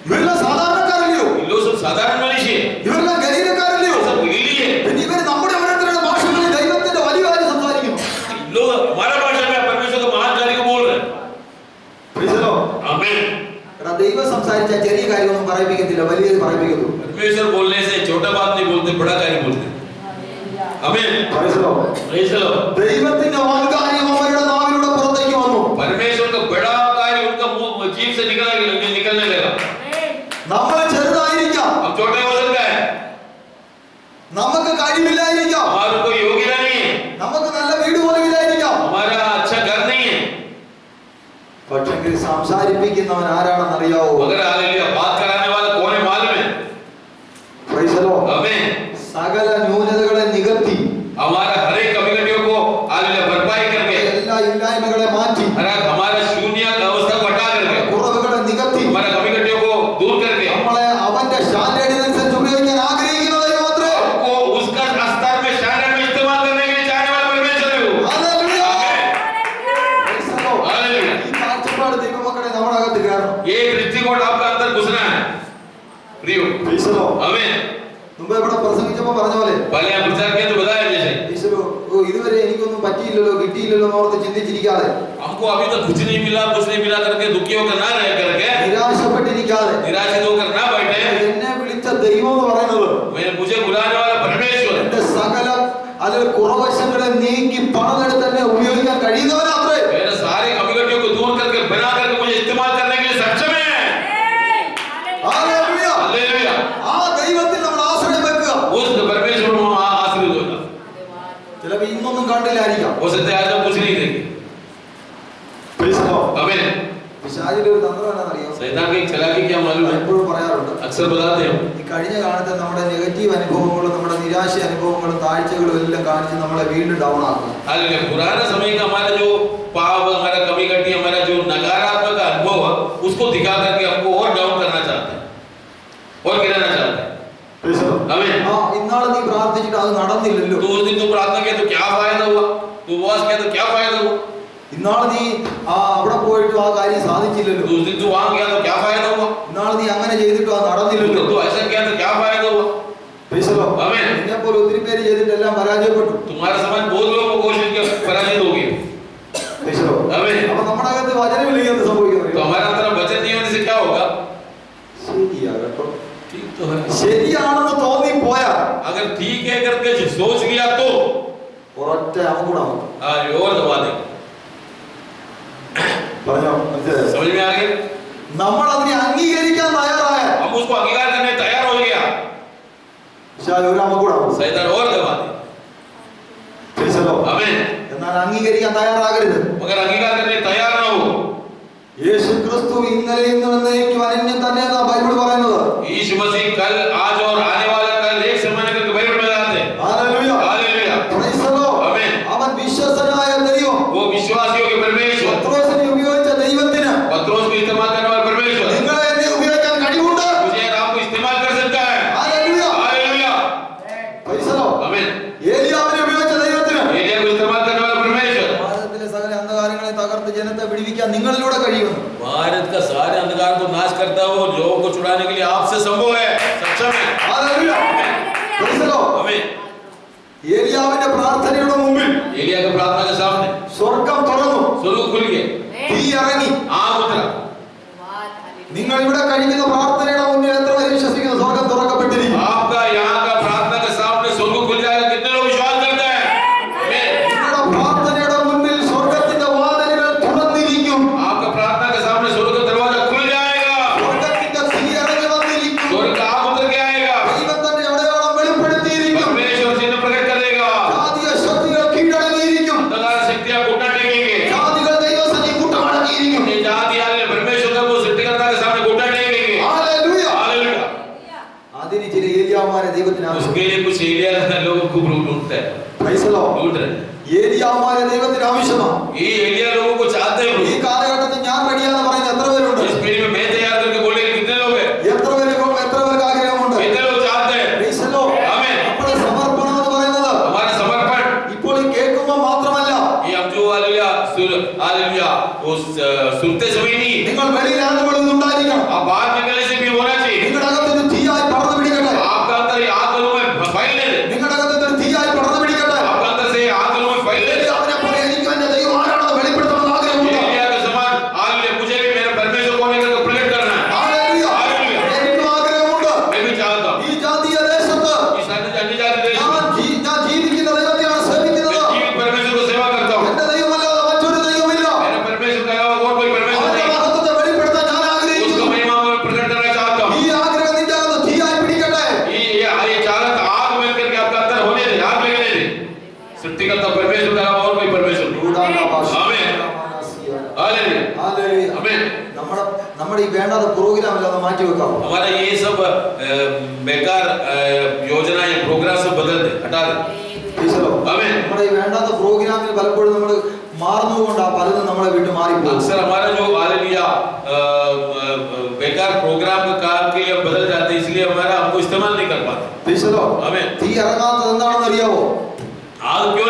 ഇവരെല്ലാം സാധാരണക്കാരല്ലയോ? ये लोग सब साधारण मनुष्य है. ഇവരെല്ലാം ഗലീലക്കാരല്ലയോ? सब गलीली है. പിന്നെ ഇവർ നമ്മുടെ ഓരോരുത്തരുടെ ഭാഷകളിൽ ദൈവത്തിന്റെ വലിയ കാര്യം സംസാരിക്കുന്നു. लोग हमारा भाषा में परमेश्वर का महान कार्य को बोल रहे हैं. Praise the Lord. आमीन. എടാ, ദൈവം സംസാരിച്ച ചെറിയ കാര്യമൊന്നും പറയിപ്പിക്കത്തില്ല, വലിയത് പറയിപ്പിക്കുന്നു. परमेश्वर बोलने से छोटा बात नहीं बोलते, बड़ा कार्य बोलते. आमीन. Praise the Lord. Praise the Lord. ദൈവത്തിന്റെ വൻകാര്യം അവരുടെ നാവിലൂടെ പുറത്തേക്ക് വന്നു. परमेश्वर का बड़ा कार्य उनका मुंह जीभ से निकलने लगा. നമ്മൾ ചെറുതായിരിക്കാം, हम छोटे हो सकता है, നമുക്ക് കഴിവില്ലായിരിക്കാം, हमारा कोई योग्यता नहीं है, നമുക്ക് നല്ല വീട് പോലും ഇല്ലായിരിക്കാം. हमारा अच्छा घर नहीं है, പക്ഷെങ്കിൽ സംസാരിപ്പിക്കുന്നവൻ ആരാണെന്നറിയാവോ? मगर हालेलुया बात कराने वाला कौन है मालूम है? Praise the Lord. आमीन. സകല ന്യൂനതകളെ നികത്തി, हमारा हर एक कमी-कटियों को हालेलुया भरपाई करके, എല്ലാ ഇല്ലായ്മകളെ മാറ്റി, हमारा शून्य अवस्था को हटा करके, കുറവുകളെ നികത്തി, हमारा कमी-कटियों को दूर करके, നമ്മളെ അവന്റെ സ്റ്റാൻഡേർഡിനനുസരിച്ച് ഉപയോഗിക്കാൻ ആഗ്രഹിക്കുന്ന ദൈവമത്രേ. आपको उसका स्तर में स्टैंडर्ड में इस्तेमाल करने के लिए चाहने वाला परमेश्वर है वो. Hallelujah. Praise the Lord. Hallelujah. ഈ കാഴ്ചപ്പാട് ദൈവമക്കളെ നമ്മുടെ അകത്ത് കയറണം. ये दृष्टिकोण आपका अंदर घुसना है. प्रियो. Praise the Lord. आमीन. മുമ്പ് ഇവിടെ പ്രസംഗിച്ചപ്പോൾ പറഞ്ഞ പോലെ पहले हम प्रचार किया तो बताया जैसे ഈശ്വരോ, ഇതുവരെ എനിക്കൊന്നും പറ്റിയില്ലല്ലോ, കിട്ടിയില്ലല്ലോ എന്നോർത്ത് ചിന്തിച്ചിരിക്കാതെ, हमको अभी तक कुछ नहीं मिला करके दुखी होकर ना रह करके നിരാശപ്പെട്ടിരിക്കാതെ, निराशित होकर ना बैठे. എന്നെ വിളിച്ച ദൈവം എന്ന് പറയുന്നത് मुझे बुलाने वाला परमेश्वर എന്റെ സകല അല്ലെങ്കിൽ കുറവശങ്ങളെ നീക്കി പണിതെടുത്ത് തന്നെ ഉപയോഗിക്കാൻ കഴിയുന്നവനാത്രേ. मेरे सारे कमी-कटियों को दूर करके बना करके मुझे इस्तेमाल करने के लिए सक्षम है. ഹല്ലേലൂയ. हालेलुया. ആ ദൈവത്തിൽ നമ്മൾ ആശ്രയം വെക്കുക. उस परमेश्वर में हम आश्रित होना. ചിലപ്പോൾ ഇന്നൊന്നും കണ്ടില്ലായിരിക്കാം. हो सकता है आज हम कुछ नहीं देंगे. Praise the Lord. आमीन. പിശാചിന്റെ ഒരു തന്ത്രം എന്താണെന്നറിയോ? शैतान की चालाकी क्या मालूम है? എപ്പോഴും പറയാറുണ്ട്, अक्सर बताते हैं ഈ കഴിഞ്ഞ കാലത്തെ നമ്മുടെ നെഗറ്റീവ് അനുഭവങ്ങളും നമ്മുടെ നിരാശ അനുഭവങ്ങളും താഴ്ചകളും എല്ലാം കാണിച്ച് നമ്മളെ വീണ്ടും ഡൗൺ ആക്കും. हालेलुया. पुराना समय का हमारा जो पाप, हमारा कमी-कटी, हमारा जो नकारात्मक अनुभव है, उसको दिखा करके हमको और डाउन करना चाहते हैं और गिराना चाहते हैं. Praise the Lord. आमीन. ആ ഇന്നാളെ നീ പ്രാർത്ഥിച്ചിട്ട് അത് നടന്നില്ലല്ലോ, तो उस दिन तू प्रार्थना किया तो क्या फायदा हुआ? तू उपवास किया तो क्या फायदा हुआ? ഇന്നാളെ നീ അവിടെ പോയിട്ട് ആ കാര്യം സാധിച്ചില്ലല്ലോ, तो उस दिन तू वहां गया तो क्या फायदा हुआ? ഇന്നാളെ നീ അങ്ങനെ ചെയ്തിട്ട് അത് നടന്നില്ലല്ലോ. तो ऐसा किया तो क्या फायदा हुआ? Praise the Lord. आमीन. നിന്നെപ്പോലെ ഒത്തിരി പേര് ചെയ്തിട്ട് എല്ലാം പരാജയപ്പെട്ടു. तुम्हारे समान बहुत लोगों को कोशिश किया, पराजित हो गए. Praise the Lord. आमीन. അപ്പൊ നമ്മുടെ അകത്ത് വചനമില്ലെങ്കിൽ എന്ത് तो സംഭവിക്കുന്നത്? हमारा अंदर वचन नहीं होने से क्या होगा? ശരിയാ കേട്ടോ, ठीक तो है. ശരിയാണെന്ന് തോന്നിപ്പോയാ अगर ठीक है करके जो सोच लिया तो ഒരൊറ്റ അവഗുണമാവും. और दबा दे. പറഞ്ഞോ, മനസ്സിലായോ? समझ में आ गया? നമ്മൾ അതിനെ അംഗീകരിക്കാൻ തയ്യാറായ हम उसको अंगीकार करने तैयार हो गया. പിശാച് ഒരു അമകൂടാവും. शैतान और दबा दे। आमीन। എന്നാൽ അംഗീകരിക്കാൻ തയ്യാറാകരുത്. मगर अंगीकार करने तैयार ना हो। യേശു ക്രിസ്തു ഇന്നലെ ഇന്നും എന്നേക്കും അനന്യം തന്നെയാണ് ബൈബിൾ പറയുന്നത്. यीशु मसीह कल आज और आने वाला कल एक समान करके बाइबल में आते हैं। Hallelujah. Hallelujah. Praise the Lord. आमीन। അവൻ വിശ്വസ്തനായ ദൈവം. वो विश्वासियों के परमेश्वर। പത്രോസിനെ ഉപയോഗിച്ച ദൈവത്തിന് पत्रोस को इस्तेमाल करने वाला परमेश्वर നിങ്ങളെ എന്നെ ഉപയോഗിക്കാൻ കഴിവുണ്ട്. मुझे और आपको इस्तेमाल कर सकता है। Hallelujah. Hallelujah. Praise the Lord. आमीन। ഏലിയാവിനെ ഉപയോഗിച്ച ദൈവത്തിന് एलिया को इस्तेमाल करने वाला परमेश्वर ഭാരതത്തിലെ സകല അന്ധകാരങ്ങളെ തകർത്ത് ജനത്തെ വിടുവിക്കാൻ നിങ്ങളിലൂടെ കഴിയുന്നു. भारत का सारे अंधकार को नाश करता हो लोगों को छुड़ाने के लिए आपसे संभव है, सक्षम है। ഹല്ലേലൂയ. Praise the Lord. आमीन। ഏലിയാവിന്റെ പ്രാർത്ഥനയുടെ മുമ്പിൽ एलिया की प्रार्थना के सामने സ്വർഗ്ഗം തുറന്നു, स्वर्ग खुल गया, തീ ഇറങ്ങി. आग उतरा। നിങ്ങൾ ഇവിടെ കഴിക്കുന്ന പ്രാർത്ഥനയുടെ മുന്നിൽ എത്ര പേര് വിശ്വസിക്കുന്നു സ്വർഗ്ഗം തുറക്കപ്പെട്ടിരിക്കും? आपका यहाँ का प्रार्थना के सामने स्वर्ग खुल जाएगा, कितने लोग विश्वास करते हैं? आमीन। നിങ്ങളുടെ പ്രാർത്ഥനയുടെ മുന്നിൽ സ്വർഗ്ഗത്തിന്റെ വാതിലുകൾ തുറന്നിരിക്കും. आपका प्रार्थना के सामने स्वर्ग का दरवाजा खुल जाएगा, സ്വർഗ്ഗത്തിന്റെ തീ ഇറങ്ങി വന്നിരിക്കും. स्वर्ग का आग उतर के आएगा, ദൈവത്തിന്റെ അടയാളം വെളിപ്പെടുത്തിയിരിക്കും. परमेश्वर चिन्ह प्रकट करेगा, ജാതീയ ശക്തികൾ കീഴടങ്ങിയിരിക്കും. अंधकार शक्तियां घुटना टेकेंगे, ജാതികൾ ദൈവസന്നിധി കൂട്ടമടങ്ങിയിരിക്കും. ये जाति आने परमेश्वर का वो सृष्टिकर्ता के सामने घुटना टेकेंगे। ഹല്ലേലൂയ. हालेलुया। അതിന് ചില ഏലിയാമാരെ ദൈവത്തിന് ആവശ്യം. उसके लिए कुछ एलिया लोगों को ढूंढते हैं, പ്രൈസ് ദി ലോർഡ്. ढूंढ रहे हैं। ഏലിയാമാരെ ദൈവത്തിന് ആവശ്യമാണ്. ये एलिया लोगों को चाहते हैं। ഈ കാലഘട്ടത്തിൽ ഞാൻ റെഡിയാന്ന് പറയുന്ന എത്ര പേരുണ്ട്? इस पीढ़ी में मैं तैयार करके बोले कितने लोग हैं? എത്ര പേർക്ക് ആഗ്രഹമുണ്ട്? कितने लोग चाहते हैं? Praise the Lord. आमीन। നമ്മുടെ സമർപ്പണം എന്ന് പറയുന്നത് हमारा समर्पण ഇപ്പോൾ ഈ കേൾക്കുമ്പോൾ മാത്രമല്ല, ये हम जो हालेलुया उस सुनते समय नहीं, നിങ്ങൾ വെളിയിൽ ആകുമ്പോഴും ഉണ്ടായിരിക്കണം. आप बाहर निकलने से भी होना चाहिए। നിങ്ങളുടെ അകത്ത് ഇത് തീയായി പടർന്നു പിടിക്കട്ടെ. आपका अंदर ये आग में फैलने दे, നിങ്ങളുടെ അകത്ത് ഇത് തീയായി പടർന്നു പിടിക്കട്ടെ. आपका अंदर से आग में फैलने दे। ഏലിയാവിനെ പോലെ എനിക്ക് എന്റെ ദൈവം ആരാണെന്ന് വെളിപ്പെടുത്തണമെന്ന് ആഗ്രഹമുണ്ട്. एलिया के समान हालेलुया मुझे भी मेरे परमेश्वर को लेकर प्रकट करना है। ഹല്ലേലൂയ. हालेलुया। എനിക്കും ആഗ്രഹമുണ്ട്. मैं भी चाहता हूँ ഈ ജാതീയ ദേശത്ത് इस अन्य जाति देश में ഞാൻ ജീവിക്കുന്ന ദൈവത്തെയാണ് സേവിക്കുന്നത്. मैं जीवित परमेश्वर को सेवा करता हूँ। എന്റെ ദൈവമല്ലാതെ മറ്റൊരു ദൈവമില്ല. मेरे परमेश्वर के अलावा और कोई परमेश्वर അവന്റെ नहीं, മഹത്വത്തെ വെളിപ്പെടുത്താൻ ഞാൻ उसको ആഗ്രഹിക്കുന്നു. महिमा में प्रकट करना चाहता हूँ। ഈ ആഗ്രഹം നിന്റെ അകത്ത് തീയായി പിടിക്കട്ടെ. ये चाहत आग मिल करके आपका अंदर होने दे, आग लगने दे। सृष्टिकर्ता परमेश्वर के अलावा और कोई परमेश्वर नहीं। आमीन। हालेलुया। ഹല്ലേലൂയ. आमीन। നമ്മുടെ ഈ വേണ്ടാത്ത പ്രോഗ്രാം എല്ലാം മാറ്റി വെക്കാം. हमारा ये सब बेकार योजना या प्रोग्राम सब बदल दे, हटा दे। आमीन। നമ്മുടെ ഈ വേണ്ടാത്ത പ്രോഗ്രാമിൽ പലപ്പോഴും നമ്മൾ മാറുന്നതുകൊണ്ട് ആ പലതും നമ്മളെ വിട്ട് മാറിപ്പോകും. अक्सर हमारा जो हालेलुया बेकार प्रोग्राम का के लिए बदल जाते हैं, इसलिए हमारा हमको इस्तेमाल नहीं कर पाते। ആമേൻ. आमीन। തീ ഇറങ്ങാത്തത് എന്താണെന്ന് അറിയാവോ? आग क्यों